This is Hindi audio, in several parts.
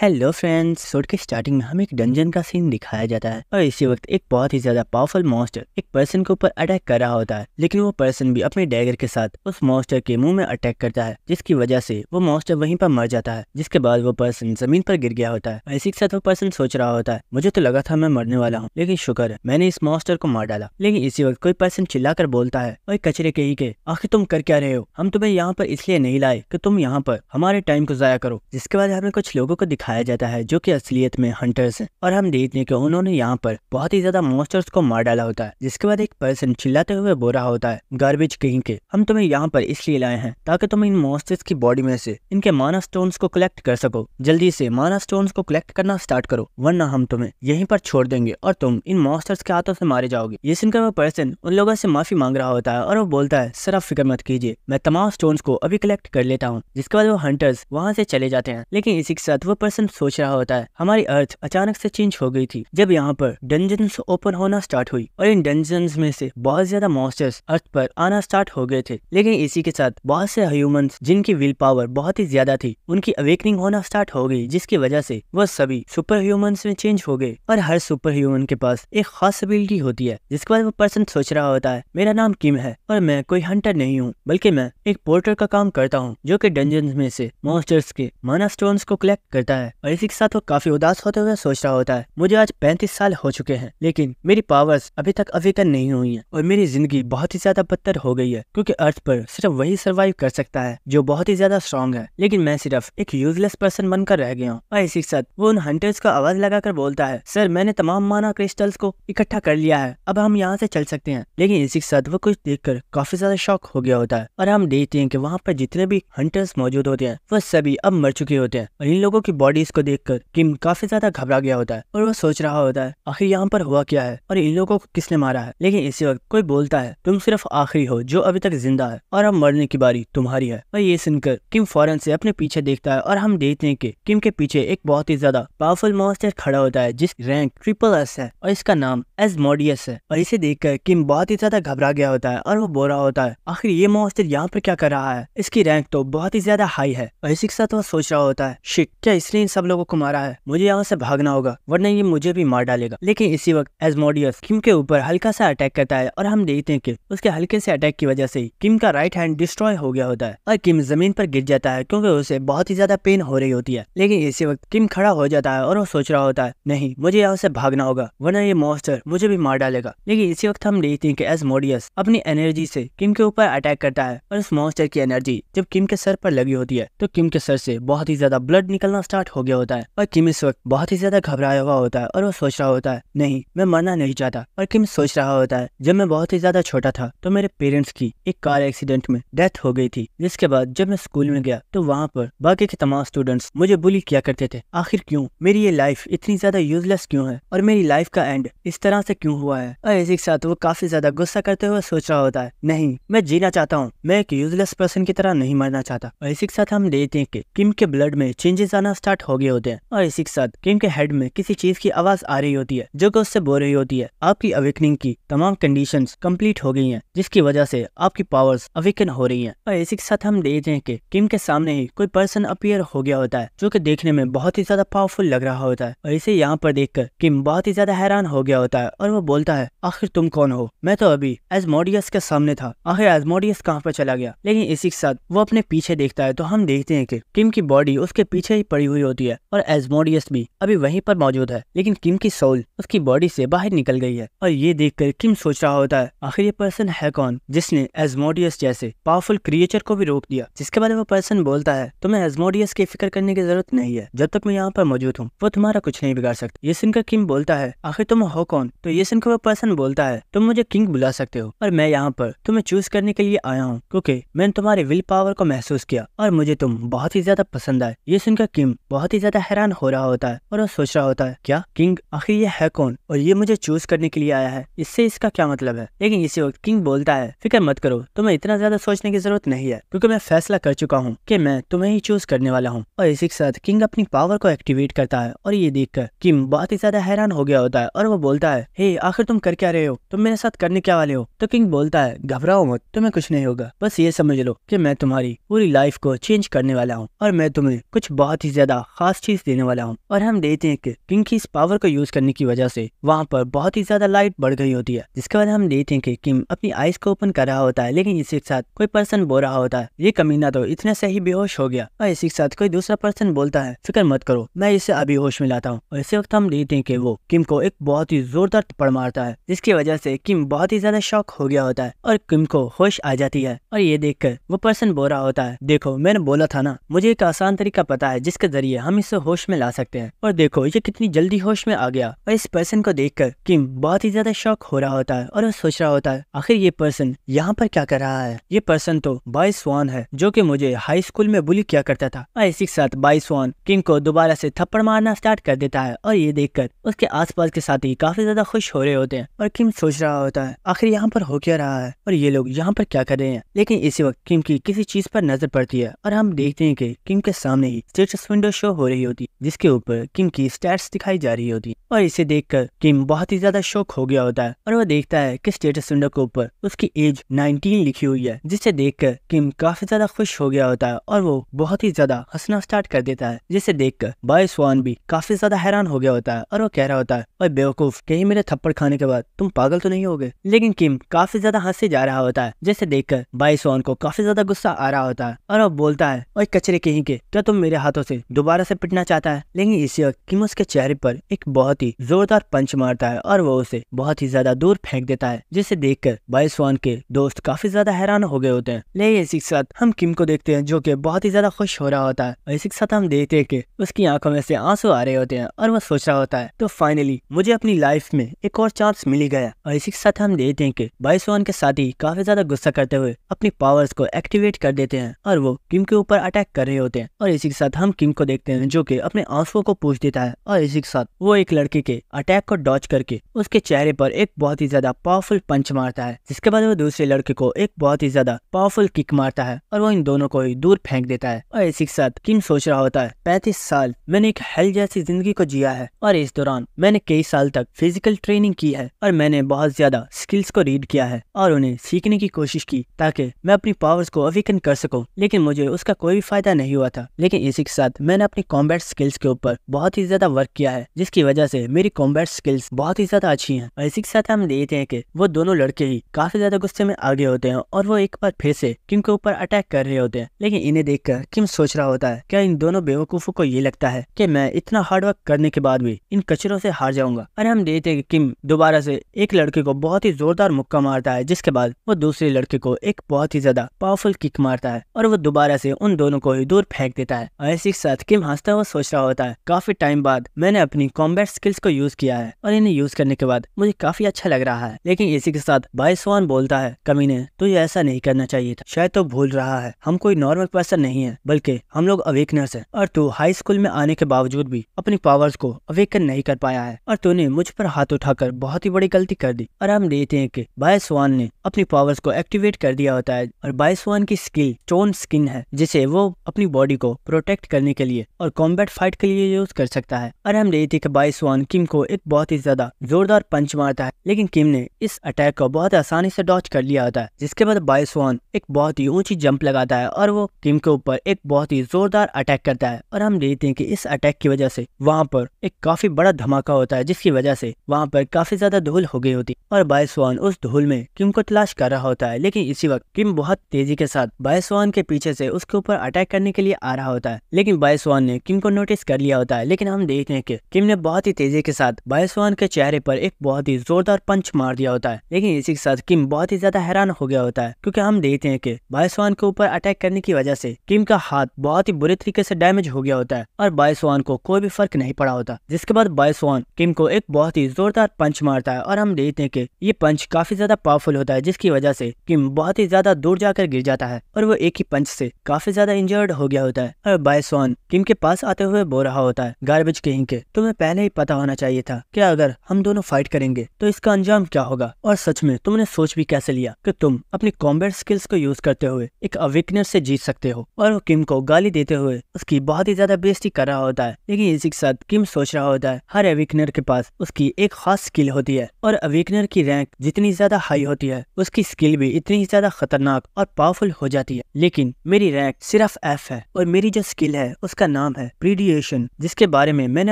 हेलो फ्रेंड्स, एपिसोड के स्टार्टिंग में हमें एक डंजन का सीन दिखाया जाता है और इसी वक्त एक बहुत ही ज्यादा पावरफुल मॉन्स्टर एक पर्सन के ऊपर अटैक कर रहा होता है। लेकिन वो पर्सन भी अपने डैगर के साथ उस मॉन्स्टर के मुंह में अटैक करता है, जिसकी वजह से वो मॉन्स्टर वहीं पर मर जाता है। जिसके बाद वो पर्सन जमीन पर गिर गया होता है और इसी के साथ वो पर्सन सोच रहा होता है, मुझे तो लगा था मैं मरने वाला हूँ, लेकिन शुक्र है मैंने इस मॉन्स्टर को मार डाला। लेकिन इसी वक्त कोई पर्सन चिल्लाकर बोलता है, ओए कचरे के ही के, आखिर तुम कर क्या रहे हो? हम तुम्हें यहाँ पर इसलिए नहीं लाए कि तुम यहाँ पर हमारे टाइम को जाया करो। जिसके बाद हमें कुछ लोगों को दिखाया जाता है जो कि असलियत में हंटर्स हैं और हम देखते हैं कि उन्होंने यहाँ पर बहुत ही ज्यादा मॉन्स्टर्स को मार डाला होता है। जिसके बाद एक पर्सन चिल्लाते हुए बोल रहा होता है, गार्बेज कहीं के, हम तुम्हें यहाँ पर इसलिए लाए हैं ताकि तुम इन मॉन्स्टर्स की बॉडी में से इनके माना स्टोन्स को कलेक्ट कर सको। जल्दी से माना स्टोन्स को कलेक्ट करना स्टार्ट करो, वरना हम तुम्हें यहीं पर छोड़ देंगे और तुम इन मॉन्स्टर्स के हाथों से मारे जाओगे। ये सुनकर वो पर्सन उन लोगों से माफी मांग रहा होता है और वो बोलता है, सर आप फिक्र मत कीजिए, मैं तमाम स्टोन्स को अभी कलेक्ट कर लेता हूँ। जिसके बाद वो हंटर्स वहाँ से चले जाते हैं। लेकिन इसी के साथ वो पर्सन सोच रहा होता है, हमारी अर्थ अचानक से चेंज हो गई थी जब यहाँ पर डंजन्स ओपन होना स्टार्ट हुई और इन डंजन्स में से बहुत ज्यादा मॉन्स्टर्स अर्थ पर आना स्टार्ट हो गए थे। लेकिन इसी के साथ बहुत से ह्यूमंस जिनकी विल पावर बहुत ही ज्यादा थी, उनकी अवेकनिंग होना स्टार्ट हो गई, जिसकी वजह से वह सभी सुपर ह्यूमंस में चेंज हो गए और हर सुपर ह्यूमन के पास एक खास एबिलिटी होती है। जिसके बाद वो पर्सन सोच रहा होता है, मेरा नाम किम है और मैं कोई हंटर नहीं हूँ, बल्कि मैं एक पोर्टर का काम करता हूँ जो कि डंजन्स में से मॉन्स्टर्स के माना स्टोन्स को कलेक्ट करता है। और इसी के साथ वो काफी उदास होते हुए सोच रहा होता है, मुझे आज 35 साल हो चुके हैं, लेकिन मेरी पावर्स अभी तक अवेकन नहीं हुई हैं और मेरी जिंदगी बहुत ही ज्यादा बदतर हो गई है, क्योंकि अर्थ पर सिर्फ वही सरवाइव कर सकता है जो बहुत ही ज्यादा स्ट्रॉन्ग है। लेकिन मैं सिर्फ एक यूजलेस पर्सन बनकर रह गया हूँ। और इसी के साथ वो उन हंटर्स को आवाज लगाकर बोलता है, सर मैंने तमाम माना क्रिस्टल्स को इकट्ठा कर लिया है, अब हम यहाँ से चल सकते हैं। लेकिन इसी के साथ वो कुछ देखकर काफी ज्यादा शॉक हो गया होता है और हम देखते हैं कि वहाँ पर जितने भी हंटर्स मौजूद होते हैं वह सभी अब मर चुके होते हैं। और इन लोगों की बॉडीज को देखकर किम काफी ज्यादा घबरा गया होता है और वह सोच रहा होता है, आखिर यहाँ पर हुआ क्या है और इन लोगों को किसने मारा है। लेकिन इसी वक्त कोई बोलता है, तुम सिर्फ आखिरी हो जो अभी तक जिंदा है और अब मरने की बारी तुम्हारी है। और ये सुनकर किम फौरन से अपने पीछे देखता है और हम देखते हैं कि किम के पीछे एक बहुत ही ज्यादा पावरफुल मॉन्स्टर खड़ा होता है जिस रैंक SSS है और इसका नाम एस्मोडियस है। और इसे देखकर किम बहुत ही ज्यादा घबरा गया होता है और वो बोल रहा होता है, आखिर ये मॉन्स्टर यहाँ पर क्या कर रहा है, इसकी रैंक तो बहुत ही ज्यादा हाई है। और इसी के साथ वो सोच रहा होता है, शिट, क्या इसने इन सब लोगों को मारा है, मुझे यहाँ से भागना होगा वरना ये मुझे भी मार डालेगा। लेकिन इसी वक्त एस्मोडियस किम के ऊपर हल्का सा अटैक करता है और हम देखते हैं कि उसके हल्के से अटैक की वजह से किम का राइट हैंड डिस्ट्रॉय हो गया होता है और किम जमीन पर गिर जाता है क्योंकि उसे बहुत ही ज्यादा पेन हो रही होती है। लेकिन इसी वक्त किम खड़ा हो जाता है और वो सोच रहा होता है, नहीं, मुझे यहाँ से भागना होगा वरना ये मॉन्स्टर मुझे भी मार डालेगा। लेकिन इसी वक्त हम देखते हैं कि एस्मोडियस अपनी एनर्जी से किम के ऊपर अटैक करता है और उस मॉन्स्टर की एनर्जी जब किम के सर पर लगी होती है तो किम के सर से बहुत ही ज्यादा ब्लड निकलना स्टार्ट हो गया होता है और किम इस वक्त बहुत ही ज्यादा घबराया हुआ होता है और वो सोच रहा होता है, नहीं, मैं मरना नहीं चाहता। और किम सोच रहा होता है, जब मैं बहुत ही ज्यादा छोटा था तो मेरे पेरेंट्स की एक कार एक्सीडेंट में डेथ हो गई थी, जिसके बाद जब मैं स्कूल में गया तो वहाँ पर बाकी के तमाम स्टूडेंट्स मुझे बुली किया करते थे। आखिर क्यों, मेरी ये लाइफ इतनी ज्यादा यूजलेस क्यों है और मेरी लाइफ का एंड इस तरह से क्यों हुआ है। और इसी के साथ वो काफी ज्यादा गुस्सा करते हुए सोच रहा होता है, नहीं, मैं जीना चाहता हूँ, मैं एक यूजलेस पर्सन की तरह नहीं मरना चाहता। और इसी के साथ हम देखते हैं कि किम के ब्लड में चेंजेस आना स्टार्ट हो गए होते हैं और इसी के साथ किम के हेड में किसी चीज की आवाज आ रही होती है जो कि उससे बोल रही होती है, आपकी अवेकनिंग की तमाम कंडीशंस कंप्लीट हो गई हैं, जिसकी वजह से आपकी पावर्स अवेकन हो रही हैं। और इसी के साथ हम देखते हैं कि किम के सामने ही कोई पर्सन अपीयर हो गया होता है जो कि देखने में बहुत ही ज्यादा पावरफुल लग रहा होता है। और इसे यहाँ पर देखकर किम बहुत ही ज्यादा हैरान हो गया होता है और वो बोलता है, आखिर तुम कौन हो, मैं तो अभी एस्मोडियस के सामने था, आखिर एस्मोडियस कहाँ पर चला गया। लेकिन इसी के साथ वो अपने पीछे देखता है तो हम देखते हैं कि किम की बॉडी उसके पीछे ही पड़ी हुई होती है और एस्मोडियस भी अभी वहीं पर मौजूद है, लेकिन किम की सोल उसकी बॉडी से बाहर निकल गई है। और ये देखकर किम सोच रहा होता है, आखिर ये पर्सन है कौन जिसने एस्मोडियस जैसे पावरफुल क्रिएचर को भी रोक दिया। जिसके बाद वो पर्सन बोलता है, तुम्हें एस्मोडियस की फिक्र करने की जरूरत नहीं है, जब तक मैं यहाँ पर मौजूद हूँ वो तुम्हारा कुछ नहीं बिगाड़ सकता। ये सुनकर किम बोलता है, आखिर तुम हो कौन? तो ये सुनकर वो पर्सन बोलता है, तुम मुझे किंग बुला सकते हो और मैं यहाँ पर तुम्हें चूज करने के लिए आया हूँ क्योंकि मैंने तुम्हारे विल पावर को महसूस किया और मुझे तुम बहुत ही ज्यादा पसंद आए। ये सुनकर किम बहुत ही ज्यादा हैरान हो रहा होता है और वो सोच रहा होता है, क्या किंग, आखिर ये है कौन और ये मुझे चूज करने के लिए आया है, इससे इसका क्या मतलब है। लेकिन इसी वक्त किंग बोलता है, फिक्र मत करो, तुम्हें इतना ज्यादा सोचने की जरूरत नहीं है क्योंकि मैं फैसला कर चुका हूँ कि मैं तुम्हें ही चूज करने वाला हूँ। और इसी के साथ किंग अपनी पावर को एक्टिवेट करता है और ये देखकर किम बहुत ही ज्यादा हैरान हो गया होता है और वो बोलता है, हे, आखिर तुम कर क्या रहे हो, तुम मेरे साथ करने क्या वाले हो। तो किंग बोलता है, घबराओ मत, तुम्हें कुछ नहीं होगा, बस ये समझ लो कि मैं तुम्हारी पूरी लाइफ को चेंज करने वाला हूँ और मैं तुम्हें कुछ बहुत ही ज्यादा खास चीज देने वाला हूँ। और हम देखते हैं कि किम की इस पावर को यूज करने की वजह से वहाँ पर बहुत ही ज्यादा लाइट बढ़ गई होती है, जिसके बाद हम देखते हैं कि किम अपनी आइज को ओपन कर रहा होता है, लेकिन इसी के साथ कोई पर्सन बोल रहा होता है ये कमीना तो इतने से ही बेहोश हो गया। और इसी के साथ कोई दूसरा पर्सन बोलता है फिक्र मत करो, मैं इसे अभी होश में लाता हूँ। और इसी वक्त हम देखते हैं कि वो किम को एक बहुत ही जोरदार थप्पड़ मारता है, जिसकी वजह से किम बहुत ही ज्यादा शॉक हो गया होता है और किम को होश आ जाती है। और ये देखकर वो पर्सन बोल रहा होता है देखो मैंने बोला था ना, मुझे एक आसान तरीका पता है जिसके जरिए हम इसे होश में ला सकते हैं। और देखो ये कितनी जल्दी होश में आ गया। और इस पर्सन को देखकर किम बहुत ही ज्यादा शॉक हो रहा होता है और वो सोच रहा होता है आखिर ये पर्सन यहाँ पर क्या कर रहा है। ये पर्सन तो बॉय स्वान है जो कि मुझे हाई स्कूल में बुली किया करता था। और इसी के साथ बॉय स्वान किम को दोबारा से थप्पड़ मारना स्टार्ट कर देता है और ये देखकर उसके आसपास के साथी काफी ज्यादा खुश हो रहे होते हैं। और किम सोच रहा होता है आखिर यहाँ पर हो क्या रहा है और ये लोग यहाँ पर क्या कर रहे हैं। लेकिन इसी वक्त किम की किसी चीज पर नजर पड़ती है और हम देखते हैं कि किम के सामने ही स्टेटस विंडो शो हो रही होती, जिसके ऊपर किम की स्टैट्स दिखाई जा रही होती। और इसे देखकर किम बहुत ही ज्यादा शॉक हो गया होता है और वह देखता है कि स्टेटस विंडो के ऊपर उसकी एज 19 लिखी हुई है, जिसे देखकर किम काफी ज्यादा खुश हो गया होता है और वो बहुत ही ज्यादा हंसना स्टार्ट कर देता है, जिसे देखकर बॉय स्वान भी काफी ज्यादा हैरान हो गया होता है और वो कह रहा होता है ओए बेवकूफ, कहीं मेरे थप्पड़ खाने के बाद तुम पागल तो नहीं हो गए। लेकिन किम काफी ज्यादा हंसे जा रहा होता है, जिसे देखकर बॉय स्वान को काफी ज्यादा गुस्सा आ रहा होता है और वो बोलता है ओए कचरे कहीं के, क्या तुम मेरे हाथों से दोबारा से पिटना चाहता है। लेकिन इसी वक्त किम उसके चेहरे पर एक बहुत ही जोरदार पंच मारता है और वो उसे बहुत ही ज्यादा दूर फेंक देता है, जिसे देखकर बॉय स्वान के दोस्त काफी ज्यादा हैरान हो गए होते हैं। लेकिन इसी के साथ हम किम को देखते हैं जो कि बहुत ही ज्यादा खुश हो रहा होता है और इसी के साथ हम देखते हैं कि उसकी आंखों में से आंसू आ रहे होते हैं और वो सोच रहा होता है तो फाइनली मुझे अपनी लाइफ में एक और चांस मिल ही गया। और इसी के साथ हम देखते हैं कि बॉय स्वान के साथी काफी ज्यादा गुस्सा करते हुए अपनी पावर्स को एक्टिवेट कर देते हैं और वो किम के ऊपर अटैक कर रहे होते हैं। और इसी के साथ हम किम को देखते हैं जो कि अपने आंसुओं को पूछ देता है और इसी के साथ वो एक लड़के के अटैक को डॉच करके उसके चेहरे पर एक बहुत ही ज्यादा पावरफुल पंच मारता है, जिसके बाद वो दूसरे लड़के को एक बहुत ही ज्यादा पावरफुल किक मारता है और वो इन दोनों को ही दूर फेंक देता है। और इसी के साथ किम सोच रहा होता है 35 साल मैंने एक हेल जैसी जिंदगी को जिया है और इस दौरान मैंने कई साल तक फिजिकल ट्रेनिंग की है और मैंने बहुत ज्यादा स्किल्स को रीड किया है और उन्हें सीखने की कोशिश की ताकि मैं अपनी पावर्स को अवेकन कर सकूं, लेकिन मुझे उसका कोई फायदा नहीं हुआ था। लेकिन इसी के साथ मैंने अपनी कॉम्बैट स्किल्स के ऊपर बहुत ही ज्यादा वर्क किया है, जिसकी वजह से मेरी कॉम्बैट स्किल्स बहुत ही ज्यादा अच्छी हैं। और इसी के साथ हम देखते हैं कि वो दोनों लड़के ही काफी ज्यादा गुस्से में आगे होते हैं और वो एक बार फिर से किम के ऊपर अटैक कर रहे होते हैं। लेकिन इन्हें देखकर किम सोच रहा होता है क्या इन दोनों बेवकूफों को ये लगता है कि मैं इतना हार्ड वर्क करने के बाद भी इन कचरों से हार जाऊंगा। और हम देखते हैं कि किम दोबारा से एक लड़के को बहुत ही जोरदार मुक्का मारता है, जिसके बाद वो दूसरे लड़के को एक बहुत ही ज्यादा पावरफुल किक मारता है और वो दोबारा से उन दोनों को ही दूर फेंक देता है। और इसी के साथ किम हंसता हुआ सोच रहा होता है काफी टाइम बाद मैंने अपनी कॉम्बैट स्किल्स को यूज किया है और इन्हें यूज करने के बाद मुझे काफी अच्छा लग रहा है। लेकिन इसी के साथ बॉय स्वान बोलता है कमीने तुझे ऐसा नहीं करना चाहिए था, शायद तो भूल रहा है हम कोई नॉर्मल पर्सन नहीं है बल्कि हम लोग अवेकनर्स हैं और तू हाई स्कूल में आने के बावजूद भी अपनी पावर्स को अवेकन नहीं कर पाया है और तूने मुझ पर हाथ उठाकर बहुत ही बड़ी गलती कर दी। और हम देखते हैं कि बॉय स्वान ने अपनी पावर्स को एक्टिवेट कर दिया होता है और बॉय स्वान की स्किल स्टोन स्किन है, जिसे वो अपनी बॉडी को प्रोटेक्ट करने के लिए और कॉम्बैट फाइट के लिए यूज कर सकता है। और हम देखते हैं कि बॉय स्वान किम को एक बहुत ही ज्यादा जोरदार पंच मारता है, लेकिन किम ने इस अटैक को बहुत आसानी से डॉच कर लिया होता है, जिसके बाद बॉय स्वान एक बहुत ही ऊंची जंप लगाता है और वो किम के ऊपर एक बहुत ही जोरदार अटैक करता है। और हम देखते हैं कि इस अटैक की वजह से वहाँ पर एक काफी बड़ा धमाका होता है, जिसकी वजह से वहाँ पर काफी ज्यादा धूल हो गई होती और बॉय स्वान उस धूल में किम को तलाश कर रहा होता है। लेकिन इसी वक्त किम बहुत तेजी के साथ बॉय स्वान के पीछे से उसके ऊपर अटैक करने के लिए आ रहा होता है, लेकिन बॉय स्वान ने किम को नोटिस कर लिया होता है। लेकिन हम देखते हैं कि किम ने बहुत ही तेजी के साथ बॉय स्वान के चेहरे पर एक बहुत ही जोरदार पंच मार दिया होता है। लेकिन इसी के साथ किम बहुत ही ज्यादा हैरान हो गया होता है, क्योंकि हम देखते हैं कि बॉय स्वान के ऊपर अटैक करने की वजह से किम का हाथ बहुत ही बुरे तरीके से डैमेज हो गया होता है और बॉय स्वान को कोई भी फर्क नहीं पड़ा होता। जिसके बाद बॉय स्वान किम को एक बहुत ही जोरदार पंच मारता है और हम देखते हैं कि ये पंच काफी ज्यादा पावरफुल होता है, जिसकी वजह से किम बहुत ही ज्यादा दूर जाकर गिर जाता है और वो एक ही पंच से काफी ज्यादा इंजर्ड हो गया होता है। और बॉय स्वान किम के पास आते हुए बोल रहा होता है गार्बेज कहीं के, तुम्हें पहले ही पता होना चाहिए था कि अगर हम दोनों फाइट करेंगे तो इसका अंजाम क्या होगा, और सच में तुमने सोच भी कैसे लिया कि तुम अपनी कॉम्बैट स्किल्स को यूज करते हुए एक अवेकनर से जीत सकते हो। और वो किम को गाली देते हुए उसकी बहुत ही ज्यादा बेइज्जती कर रहा होता है। लेकिन इसी के साथ किम सोच रहा होता है हर अवेकनर के पास उसकी एक खास स्किल होती है और अवेकनर की रैंक जितनी ज्यादा हाई होती है उसकी स्किल भी इतनी ज्यादा खतरनाक और पावरफुल हो जाती है। लेकिन मेरी रैंक सिर्फ F है और मेरी जो स्किल है उसका नाम नाम है प्रीडिएशन, जिसके बारे में मैंने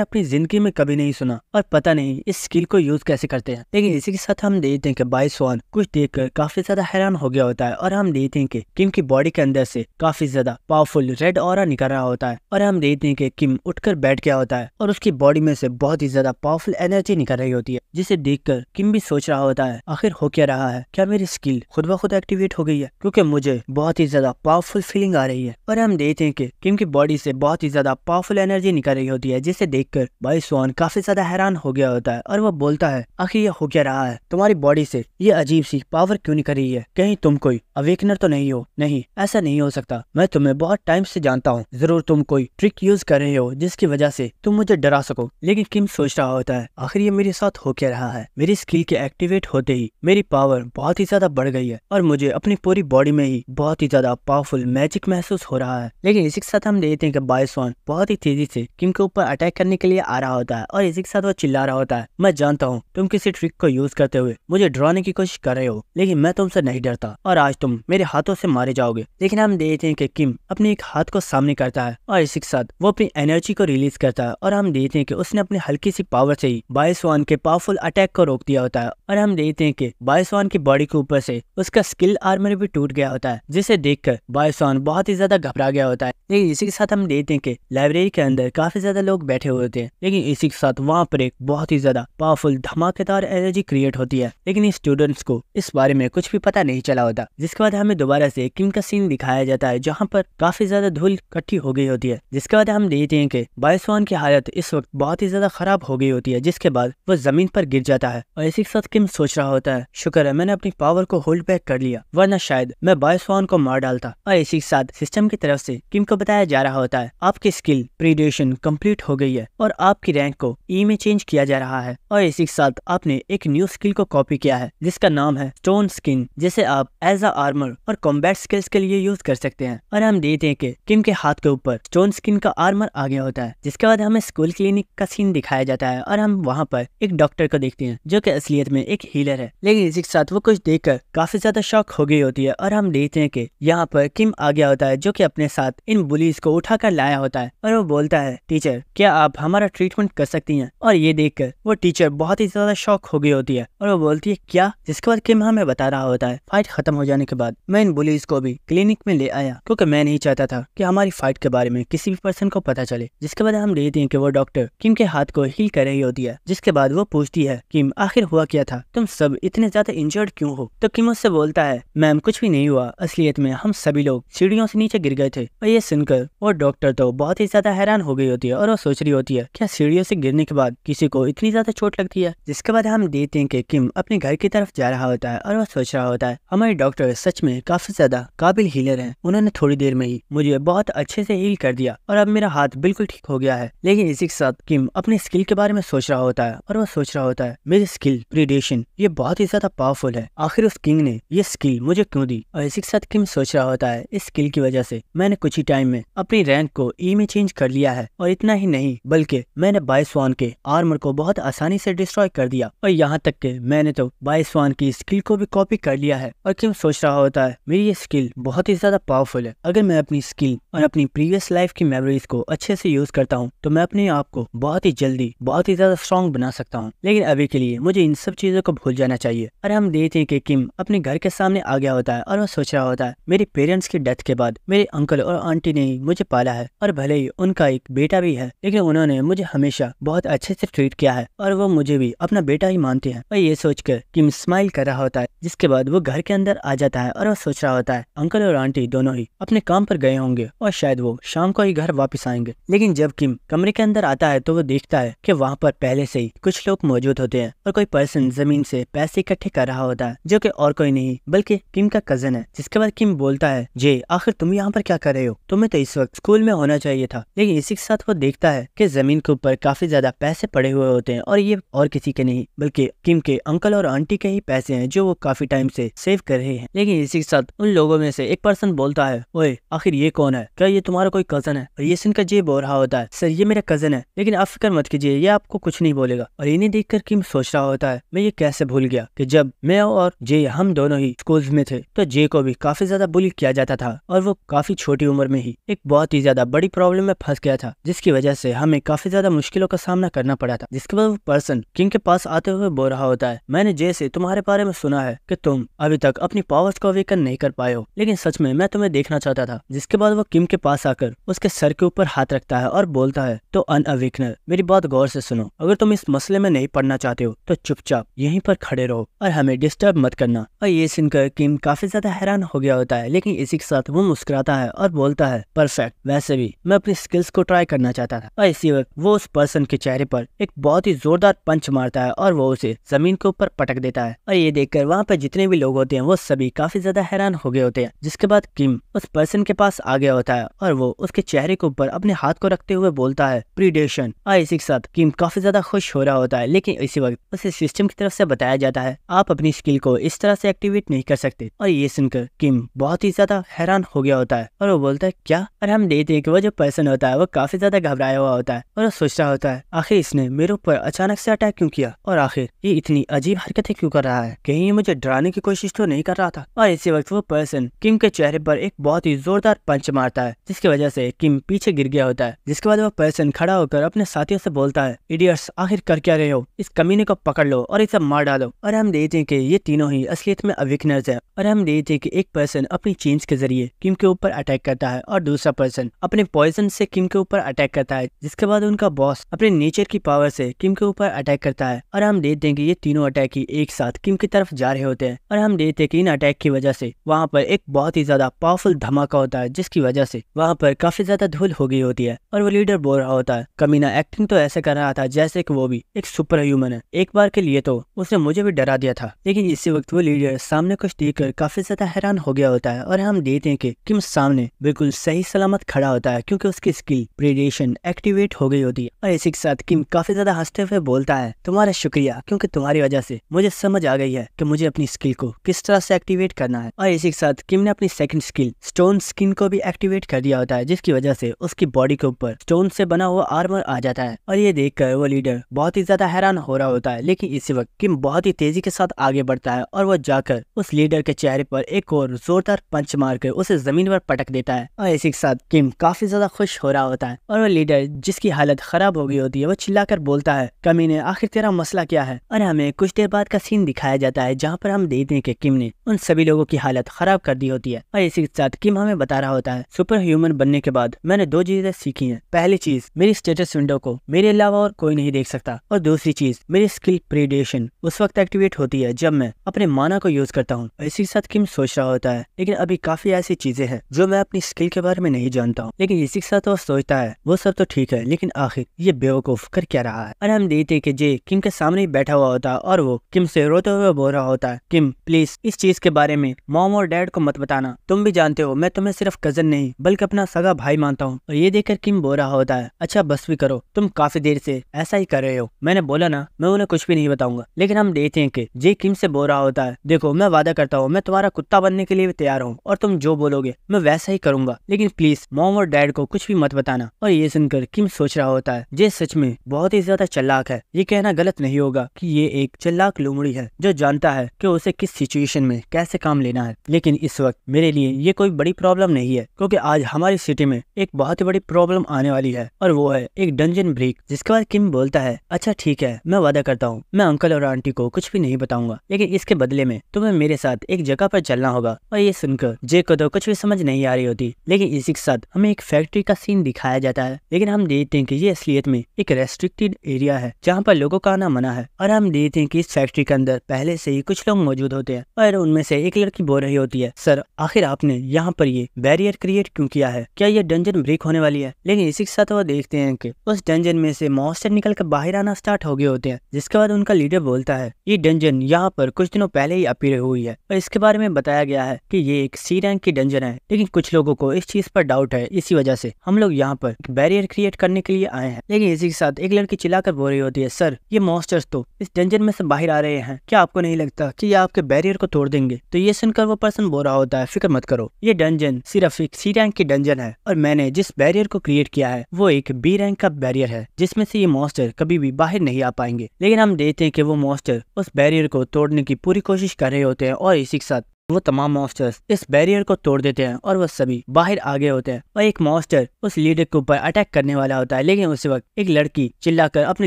अपनी जिंदगी में कभी नहीं सुना और पता नहीं इस स्किल को यूज कैसे करते हैं। लेकिन इसी के साथ हम देखते हैं कि बाय स्वान कुछ देखकर काफी ज्यादा हैरान हो गया होता है और हम देखते हैं कि किम की बॉडी के अंदर से काफी ज्यादा पावरफुल रेड ऑरा निकल रहा होता है और हम देखते हैं कि किम उठकर बैठ गया होता है और उसकी बॉडी में से बहुत ही ज्यादा पावरफुल एनर्जी निकल रही होती है, जिसे देखकर किम भी सोच रहा होता है आखिर हो क्या रहा है, क्या मेरी स्किल खुद ब खुद एक्टिवेट हो गई है, क्योंकि मुझे बहुत ही ज्यादा पावरफुल फीलिंग आ रही है। और हम देखते हैं कि किम की बॉडी से बहुत ही ज्यादा पावरफुल एनर्जी निकल रही होती है, जिसे देखकर बाय स्वान काफी ज्यादा हैरान हो गया होता है और वो बोलता है आखिर ये हो क्या रहा है, तुम्हारी बॉडी से ये अजीब सी पावर क्यों निकल रही है, कहीं तुम कोई अवेकनर तो नहीं हो? नहीं, ऐसा नहीं हो सकता, मैं तुम्हें बहुत टाइम से जानता हूँ, जरूर तुम कोई ट्रिक यूज कर रहे हो जिसकी वजह से तुम मुझे डरा सको। लेकिन किम सोच रहा होता है आखिर ये मेरे साथ हो क्या रहा है, मेरी स्किल के एक्टिवेट होते ही मेरी पावर बहुत ही ज्यादा बढ़ गई है और मुझे अपनी पूरी बॉडी में ही बहुत ही ज्यादा पावरफुल मैजिक महसूस हो रहा है। लेकिन इसी के साथ हम देखते हैं कि बाय स्वान बहुत ही तेजी से किम के ऊपर अटैक करने के लिए आ रहा होता है और इसी के साथ वो चिल्ला रहा होता है, मैं जानता हूँ तुम किसी ट्रिक को यूज करते हुए मुझे डराने की कोशिश कर रहे हो, लेकिन मैं तुमसे नहीं डरता और आज तुम मेरे हाथों से मारे जाओगे। लेकिन हम देखते हैं कि किम अपने एक हाथ को सामने करता है और इसी के साथ वो अपनी एनर्जी को रिलीज करता है और हम देखते हैं कि उसने अपनी हल्की सी पावर से ही बाय स्वान के पावरफुल अटैक को रोक दिया होता है और हम देखते हैं कि बाय स्वान की बॉडी के ऊपर से उसका स्किल आर्मर भी टूट गया होता है, जिसे देखकर बाय स्वान बहुत ही ज्यादा घबरा गया होता है। लेकिन इसी के साथ हम देखते हैं कि लाइब्रेरी के अंदर काफी ज्यादा लोग बैठे हुए होते हैं, लेकिन इसी के साथ वहाँ पर एक बहुत ही ज्यादा पावरफुल धमाकेदार एनर्जी क्रिएट होती है, लेकिन स्टूडेंट्स को इस बारे में कुछ भी पता नहीं चला होता। जिसके बाद हमें दोबारा से किम का सीन दिखाया जाता है जहाँ पर काफी ज्यादा धूल इकट्ठी हो गई होती है। जिसके बाद हम देखते हैं कि बाय स्वान की हालत इस वक्त बहुत ही ज्यादा खराब हो गई होती है, जिसके बाद वो जमीन पर गिर जाता है और इसी के साथ किम सोच रहा होता है शुक्र है मैंने अपनी पावर को होल्ड बैक कर लिया, वरना शायद मैं बाय स्वान को मार डालता। और इसी के साथ सिस्टम की तरफ से किम को बताया जा रहा होता है आपकी स्किल प्रीडिएशन कंप्लीट हो गई है और आपकी रैंक को ई में चेंज किया जा रहा है और इसी के साथ आपने एक न्यू स्किल को कॉपी किया है जिसका नाम है स्टोन स्किन, जिसे आप एज अ आर्मर और कॉम्बैट स्किल्स के लिए यूज कर सकते हैं। और हम देखते हैं कि किम के हाथ के ऊपर स्टोन स्किन का आर्मर आ गया होता है। जिसके बाद हमें स्कूल क्लिनिक का सीन दिखाया जाता है और हम वहाँ पर एक डॉक्टर को देखते हैं जो कि असलियत में एक हीलर है, लेकिन इसी के साथ वो कुछ देखकर काफी ज्यादा शॉक हो गई होती है और हम देखते हैं कि यहाँ पर किम आ गया होता है जो कि अपने साथ इन बुलीज को उठा कर लाया होता है और वो बोलता है टीचर क्या आप हमारा ट्रीटमेंट कर सकती हैं। और ये देखकर वो टीचर बहुत ही ज्यादा शॉक हो गई होती है और वो बोलती है क्या। जिसके बाद किम हमें बता रहा होता है फाइट खत्म हो जाने के बाद मैं इन बुलीज को भी क्लिनिक में ले आया क्योंकि मैं नहीं चाहता था कि हमारी फाइट के बारे में किसी भी पर्सन को पता चले। जिसके बाद हम देखते हैं कि वो डॉक्टर किम के हाथ को हील कर रही होती है। जिसके बाद वो पूछती है किम आखिर हुआ क्या था, तुम सब इतने ज्यादा इंजर्ड क्यों हो। तो किम उससे बोलता है मैम कुछ भी नहीं हुआ, असलियत में हम सभी लोग सीढ़ियों से नीचे गिर गए थे। और ये सुनकर वो डॉक्टर तो बहुत ही ज्यादा हैरान हो गई होती है और वो सोच रही होती है क्या सीढ़ियों से गिरने के बाद किसी को इतनी ज्यादा चोट लगती है। जिसके बाद हम देखते हैं कि किम अपने घर की तरफ जा रहा होता है और वो सोच रहा होता है हमारे डॉक्टर सच में काफी ज्यादा काबिल हीलर हैं, उन्होंने थोड़ी देर में ही मुझे बहुत अच्छे से हील कर दिया और अब मेरा हाथ बिल्कुल ठीक हो गया है। लेकिन इसी के साथ किम अपने स्किल के बारे में सोच रहा होता है और वो सोच रहा होता है मेरी स्किल प्रीडिएशन ये बहुत ही ज्यादा पावरफुल है, आखिर उस किंग ने ये स्किल मुझे क्यों दी। और इसी के साथ किम सोच रहा होता है इस स्किल की वजह से मैंने कुछ ही टाइम में अपनी रैंक को ई में चेंज कर लिया है और इतना ही नहीं बल्कि मैंने बाय स्वान के आर्मर को बहुत आसानी से डिस्ट्रॉय कर दिया और यहाँ तक के मैंने तो बाय स्वान की स्किल को भी कॉपी कर लिया है। और किम सोच रहा होता है मेरी ये स्किल बहुत ही ज्यादा पावरफुल है, अगर मैं अपनी स्किल और अपनी प्रीवियस लाइफ की मेमोरीज को अच्छे से यूज करता हूँ तो मैं अपने आप को बहुत ही जल्दी बहुत ही ज्यादा स्ट्रॉन्ग बना सकता हूँ, लेकिन अभी के लिए मुझे इन सब चीजों को भूल जाना चाहिए। और हम देखते हैं कि किम अपने घर के सामने आ गया होता है और वो सोच रहा होता है मेरे पेरेंट्स की डेथ के बाद मेरे अंकल और आंटी ने ही मुझे पाला है और भले ही उनका एक बेटा भी है, लेकिन उन्होंने मुझे हमेशा बहुत अच्छे से ट्रीट किया है और वो मुझे भी अपना बेटा ही मानते हैं। और ये सोचकर किम स्माइल कर रहा होता है। जिसके बाद वो घर के अंदर आ जाता है और वो सोच रहा होता है अंकल और आंटी दोनों ही अपने काम पर गए होंगे और शायद वो शाम को ही घर वापस आएंगे। लेकिन जब किम कमरे के अंदर आता है तो वो देखता है कि वहाँ पर पहले से ही कुछ लोग मौजूद होते हैं और कोई पर्सन जमीन से पैसे इकट्ठे कर रहा होता है जो कि और कोई नहीं बल्कि किम का कजन है। जिसके बाद किम बोलता है जे आखिर तुम यहाँ पर क्या कर रहे हो, तुम्हें तो इस वक्त स्कूल में होना चाहिए था। लेकिन इसी के साथ वो देखता है कि जमीन के ऊपर काफी ज्यादा पैसे पड़े हुए होते हैं और ये और किसी के नहीं बल्कि किम के अंकल और आंटी के ही पैसे हैं जो वो काफी टाइम से सेव कर रहे हैं। लेकिन इसी के साथ उन लोगों में से एक पर्सन बोलता है ओए आखिर ये कौन है, क्या ये तुम्हारा कोई कजन है। और ये सुनकर जे बोल रहा होता है सर ये मेरा कजन है, लेकिन आप फिक्र मत कीजिए ये आपको कुछ नहीं बोलेगा। और इन्हें देखकर देखकर किम सोच रहा होता है मैं ये कैसे भूल गया कि जब मैं और जे हम दोनों ही स्कूल्स में थे तो जे को भी काफी ज्यादा बुली किया जाता था और वो काफी छोटी उम्र में ही एक बहुत ही ज्यादा बड़ी प्रॉब्लम में फंस गया था, जिसकी वजह से हमें काफी ज्यादा मुश्किलों का सामना करना पड़ा था। जिसके बाद वो पर्सन किम के पास आते हुए बोल रहा होता है मैंने जे से तुम्हारे बारे में सुना है कि तुम अभी तक अपनी पावर्स को अवेकन नहीं कर पाए हो, लेकिन सच में मैं तुम्हें देखना चाहता था। जिसके बाद वो किम के पास आकर उसके सर के ऊपर हाथ रखता है और बोलता है तो अनअवेकनर मेरी बात गौर से सुनो, अगर तुम इस मसले में नहीं पढ़ना चाहते हो तो चुपचाप यहीं पर खड़े रहो और हमें डिस्टर्ब मत करना। और ये सुनकर किम काफी ज्यादा हैरान हो गया होता है, लेकिन इसी के साथ वो मुस्कुराता है और बोलता है परफेक्ट, वैसे भी मैं अपनी स्किल्स को ट्राई करना चाहता था। और इसी वक्त वो उस पर्सन के चेहरे पर एक बहुत ही जोरदार पंच मारता है और वो उसे जमीन के ऊपर पटक देता है। और ये देखकर वहाँ पर जितने भी लोग होते हैं वो सभी काफी ज्यादा हैरान हो गए होते हैं। जिसके बाद किम उस पर्सन के पास आ गया होता है और वो उसके चेहरे के ऊपर अपने हाथ को रखते हुए बोलता है प्रीडेशन। और इसी के साथ किम काफी ज्यादा खुश हो रहा होता है, लेकिन इसी वक्त उसे सिस्टम की तरफ से बताया जाता है आप अपनी स्किल को इस तरह से एक्टिवेट नहीं कर सकते। और ये सुनकर किम बहुत ही ज्यादा हैरान हो गया होता है और वो बोलता है क्या। और हम देखते हैं कि वो जो पर्सन होता है वो काफी ज्यादा घबराया हुआ होता है और वो सोच रहा होता है आखिर इसने मेरे ऊपर अचानक से अटैक क्यों किया और आखिर ये इतनी अजीब हरकतें क्यों कर रहा है, कहीं ये मुझे डराने की कोशिश तो नहीं कर रहा था। और इसी वक्त वो पर्सन किम के चेहरे पर एक बहुत ही जोरदार पंच मारता है, जिसकी वजह से किम पीछे गिर गया होता है। जिसके बाद वो पर्सन खड़ा होकर अपने साथियों से बोलता है इडियट्स, आखिर कर क्या रहे हो, इस कमीने को पकड़ लो और इसे मार डालो। और हम देखते हैं कि ये तीनों ही असलियत में अवेकनर्स हैं। और हम देखते हैं कि एक पर्सन अपनी चेंज के जरिए किम के ऊपर अटैक करता है और दूसरा पर्सन अपने पॉइजन से किम के ऊपर अटैक करता है। जिसके बाद उनका बॉस अपने नेचर की पावर से किम के ऊपर अटैक करता है। और हम देखते हैं कि ये तीनों अटैक ही एक साथ किम की तरफ जा रहे होते हैं। और हम देखते हैं कि इन अटैक की वजह से वहाँ पर एक बहुत ही ज्यादा पावरफुल धमाका होता है, जिसकी वजह से वहाँ पर काफी ज्यादा धूल हो गई होती है। और वो लीडर बोल रहा होता है कमीना एक्टिंग तो ऐसे कर रहा था जैसे कि वो भी एक सुपर ह्यूमन है, एक बार के लिए तो उसने मुझे भी डरा दिया था। लेकिन इसी वक्त वो लीडर सामने कुछ देखकर काफी ज्यादा हैरान हो गया होता है। और हम देखते हैं कि किम सामने बिल्कुल सही सलामत खड़ा होता है, क्योंकि उसकी स्किल प्रीडेशन एक्टिवेट हो गई होती है। और इसी के साथ किम काफी ज्यादा हंसते हुए बोलता है तुम्हारा शुक्रिया, क्योंकि तुम्हारी वजह से मुझे समझ आ गई है कि मुझे अपनी स्किल को किस तरह से एक्टिवेट करना है। और इसी के साथ किम ने अपनी सेकंड स्किल स्टोन स्किन को भी एक्टिवेट कर दिया होता है, जिसकी वजह से उसकी बॉडी के ऊपर स्टोन से बना हुआ आर्मर आ जाता है। और ये देखकर वो लीडर बहुत ही ज्यादा हैरान हो रहा होता है, लेकिन इसी वक्त किम बहुत ही तेजी के साथ आगे बढ़ता है और वो जाकर उस लीडर के चेहरे पर एक और जोरदार पंच मारकर उसे जमीन पर पटक देता है। और इसी के साथ किम काफी ज्यादा खुश हो रहा होता है और वो लीडर जिसकी हालत खराब हो गई होती है वो चिल्लाकर बोलता है कमीने, आखिर तेरा मसला क्या है। और हमें कुछ देर बाद का सीन दिखाया जाता है जहाँ पर हम देखते हैं कि किम ने उन सभी लोगों की हालत खराब कर दी होती है। और इसी के साथ किम हमें बता रहा होता है सुपर ह्यूमन बनने के बाद मैंने दो चीजें सीखी हैं। पहली चीज, मेरी स्टेटस विंडो को मेरे अलावा और कोई नहीं देख सकता, और दूसरी चीज, मेरी स्किल प्रीडेशन उस वक्त एक्टिवेट होती है जब मैं अपने माना को यूज करता हूँ। इसी के साथ किम सोच रहा होता है लेकिन अभी काफी ऐसी चीजें हैं जो मैं अपनी स्किल के बारे में नहीं जानता हूँ। लेकिन इसी के साथ वो सोचता है वो सब तो ठीक है, लेकिन आखिर ये बेवकूफ कर क्या रहा है। और हम देखते हैं कि जे किम के सामने ही बैठा हुआ होता है और वो किम से रोते हुए बोल रहा होता है किम प्लीज इस चीज के बारे में मॉम और डैड को मत बताना, तुम भी जानते हो मैं तुम्हें सिर्फ कजन नहीं बल्कि अपना सगा भाई मानता हूँ। और ये देखकर किम बोल रहा होता है अच्छा बस भी करो, तुम काफी देर से ऐसा ही कर रहे हो, मैंने बोला ना मैं उन्हें कुछ भी नहीं बताऊंगा। लेकिन हम देखते हैं कि जे किम से बोल रहा होता है देखो मैं वादा करता हूँ मैं तुम्हारा कुत्ता बनने के लिए भी तैयार हूँ और तुम जो बोलोगे मैं वैसा ही करूंगा, लेकिन प्लीज मॉम और डैड को कुछ भी मत बताना। और ये सुनकर किम सोच रहा होता है जे सच में बहुत ही ज्यादा चालाक है, ये कहना गलत नहीं होगा कि ये एक चालाक लोमड़ी है जो जानता है कि उसे किस सिचुएशन में कैसे काम लेना है। लेकिन इस वक्त मेरे लिए ये कोई बड़ी प्रॉब्लम नहीं है, क्योंकि आज हमारी सिटी में एक बहुत ही बड़ी प्रॉब्लम आने वाली है और वो है एक डंजन ब्रेक। जिसके बाद किम बोलता है अच्छा ठीक है मैं वादा करता हूँ मैं अंकल और आंटी को कुछ भी नहीं बताऊंगा, लेकिन इसके बदले में तुम्हें मेरे साथ एक जगह पर चलना होगा। और ये सुनकर जे को तो कुछ भी समझ नहीं आ रही होती, लेकिन इसी के साथ हमें एक फैक्ट्री का सीन दिखाया जाता है। लेकिन हम देखते हैं कि ये असलियत में एक रेस्ट्रिक्टेड एरिया है जहाँ पर लोगों का आना मना है। और हम देखते हैं कि इस फैक्ट्री के अंदर पहले से ही कुछ लोग मौजूद होते हैं और उनमें से एक लड़की बोल रही होती है सर आखिर आपने यहाँ पर ये बैरियर क्रिएट क्यों किया है, क्या ये डंजन ब्रेक होने वाली है। लेकिन इसी के साथ वो देखते हैं कि उस डंजन में से मॉन्स्टर निकल कर बाहर आना स्टार्ट हो गए होते हैं। जिसके बाद उनका लीडर बोलता है ये डंजन यहाँ पर कुछ दिनों पहले ही अपीयर हुई है और इसके बारे में बताया गया है कि ये एक सी रैंक की डंजन है, लेकिन कुछ लोगों को इस चीज पर डाउट है, इसी वजह से हम लोग यहाँ पर बैरियर क्रिएट करने के लिए आए हैं। लेकिन इसी के साथ एक लड़की चिल्लाकर बोल रही होती है सर ये मॉन्स्टर्स तो इस डंजन में से बाहर आ रहे हैं, क्या आपको नहीं लगता कि ये आपके बैरियर को तोड़ देंगे। तो ये सुनकर वो पर्सन बोल रहा होता है फिक्र मत करो, ये डंजन सिर्फ एक सी रैंक की डंजन है और मैंने जिस बैरियर को क्रिएट किया है वो एक बी रैंक का बैरियर है जिसमें से ये मॉन्स्टर कभी भी बाहर नहीं आ पाए। पाएंगे। लेकिन हम देखते हैं कि वो मॉन्स्टर उस बैरियर को तोड़ने की पूरी कोशिश कर रहे होते हैं और इसी के साथ वो तमाम मॉन्स्टर्स इस बैरियर को तोड़ देते हैं और वो सभी बाहर आ गए होते हैं और एक मॉन्स्टर उस लीडर के ऊपर अटैक करने वाला होता है। लेकिन उसी वक्त एक लड़की चिल्लाकर अपने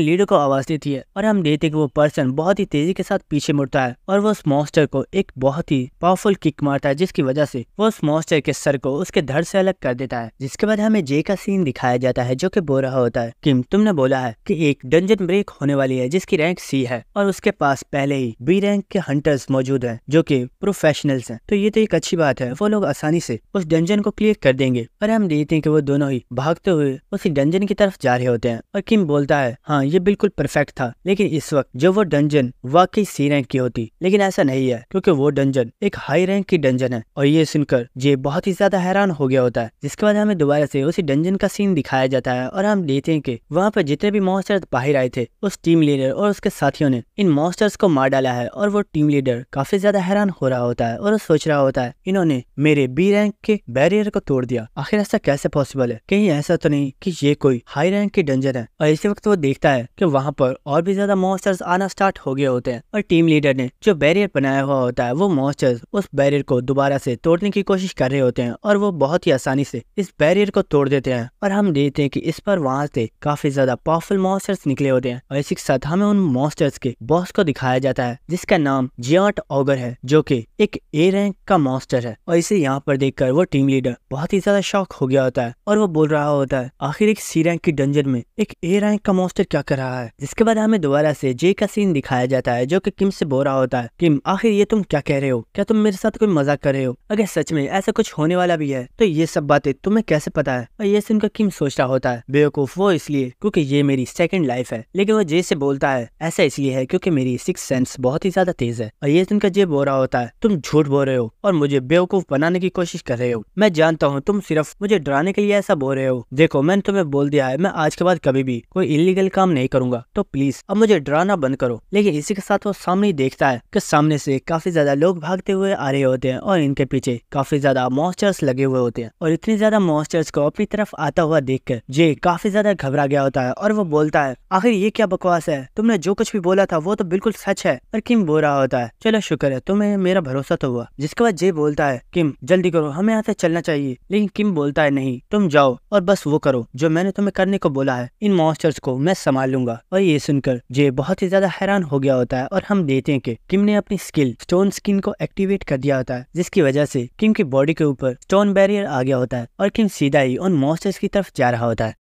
लीडर को आवाज देती है और हम देखते हैं कि वो पर्सन बहुत ही तेजी के साथ पीछे मुड़ता है और वो उस मॉन्स्टर को एक बहुत ही पावरफुल किक मारता है, जिसकी वजह से वो उस मॉन्स्टर के सर को उसके धड़ से अलग कर देता है। जिसके बाद हमें जे का सीन दिखाया जाता है जो कि बोल रहा होता है, किम तुमने बोला है कि एक डंजन ब्रेक होने वाली है जिसकी रैंक सी है और उसके पास पहले ही बी रैंक के हंटर्स मौजूद हैं जो कि प्रोफेशनल हैं, तो ये तो एक अच्छी बात है, वो लोग आसानी से उस डंजन को क्लियर कर देंगे। और हम देखते हैं कि वो दोनों ही भागते हुए उसी डंजन की तरफ जा रहे होते हैं और किम बोलता है हाँ ये बिल्कुल परफेक्ट था, लेकिन इस वक्त जो वो डंजन वाकई सी रैंक की होती, लेकिन ऐसा नहीं है क्योंकि वो डंजन एक हाई रैंक की डंजन है। और ये सुनकर जे बहुत ही ज्यादा हैरान हो गया होता है। जिसके बाद हमें दोबारा से उसी डंजन का सीन दिखाया जाता है और हम देखते हैं कि वहाँ पर जितने भी मॉन्स्टर्स बाहर आए थे उस टीम लीडर और उसके साथियों ने इन मॉन्स्टर्स को मार डाला है और वो टीम लीडर काफी ज्यादा हैरान हो रहा होता है और वो सोच रहा होता है इन्होंने मेरे बी रैंक के बैरियर को तोड़ दिया, आखिर ऐसा कैसे पॉसिबल है, कहीं ऐसा तो नहीं कि ये कोई हाई रैंक की डंजन है। और इसी वक्त वो देखता है कि वहाँ पर और भी ज्यादा मॉन्स्टर्स आना स्टार्ट हो गए होते हैं और टीम लीडर ने जो बैरियर बनाया हुआ होता है वो मॉन्स्टर्स उस बैरियर को दोबारा से तोड़ने की कोशिश कर रहे होते हैं और वो बहुत ही आसानी से इस बैरियर को तोड़ देते हैं। और हम देखते हैं कि इस पर वहाँ से काफी ज्यादा पावरफुल मॉन्स्टर्स निकले होते हैं और इसी के साथ हमें उन मॉन्स्टर्स के बॉस को दिखाया जाता है जिसका नाम जियांट ऑगर है जो कि एक ए रैंक का मॉन्स्टर है। और इसे यहाँ पर देखकर वो टीम लीडर बहुत ही ज्यादा शॉक हो गया होता है और वो बोल रहा होता है आखिर एक सी रैंक की डंजन में एक ए रैंक का मॉन्स्टर क्या कर रहा है। जिसके बाद हमें दोबारा से जे का सीन दिखाया जाता है जो कि किम से बोल रहा होता है किम आखिर ये तुम क्या कह रहे हो, क्या तुम मेरे साथ कोई मजाक कर रहे हो, अगर सच में ऐसा कुछ होने वाला भी है तो ये सब बातें तुम्हें कैसे पता है। और ये सुनकर किम सोच रहा होता है बेवकूफ वो इसलिए क्योंकि ये मेरी सेकंड लाइफ है। लेकिन वो जे से बोलता है ऐसा इसलिए है क्योंकि मेरी सिक्स सेंस बहुत ही ज्यादा तेज है। और ये सुनकर जे बोल रहा होता है तुम झूठ बोल रहे हो और मुझे बेवकूफ बनाने की कोशिश कर रहे हो, मैं जानता हूँ तुम सिर्फ मुझे डराने के लिए ऐसा बोल रहे हो। देखो मैंने तुम्हें बोल दिया है मैं आज के बाद कभी भी कोई इलीगल काम नहीं करूंगा, तो प्लीज अब मुझे डराना बंद करो। लेकिन इसी के साथ वो सामने ही देखता है कि सामने से काफी ज्यादा लोग भागते हुए आ रहे होते हैं और इनके पीछे काफी ज्यादा मॉन्स्टर्स लगे हुए होते हैं। और इतनी ज्यादा मॉन्स्टर्स को अपनी तरफ आता हुआ देखकर जे काफी ज्यादा घबरा गया होता है और वो बोलता है आखिर ये क्या बकवास है, तुमने जो कुछ भी बोला था वो तो बिल्कुल सच है। और किम बोल रहा होता है चलो शुक्र है तुम्हें मेरा भरोसा तो हुआ। जिसके बाद जे बोलता है किम जल्दी करो हमें यहाँ से चलना चाहिए। लेकिन किम बोलता है नहीं तुम जाओ और बस वो करो जो मैंने तुम्हें करने को बोला है, इन मॉन्स्टर्स को मैं संभाल लूंगा। और ये सुनकर जे बहुत ही ज्यादा हैरान हो गया होता है और हम देखते हैं कि किम ने अपनी स्किल स्टोन स्किन को एक्टिवेट कर दिया होता है जिसकी वजह से किम की बॉडी के ऊपर स्टोन बैरियर आ गया होता है और किम सीधा ही उन मॉन्स्टर्स की तरफ जा रहा होता है।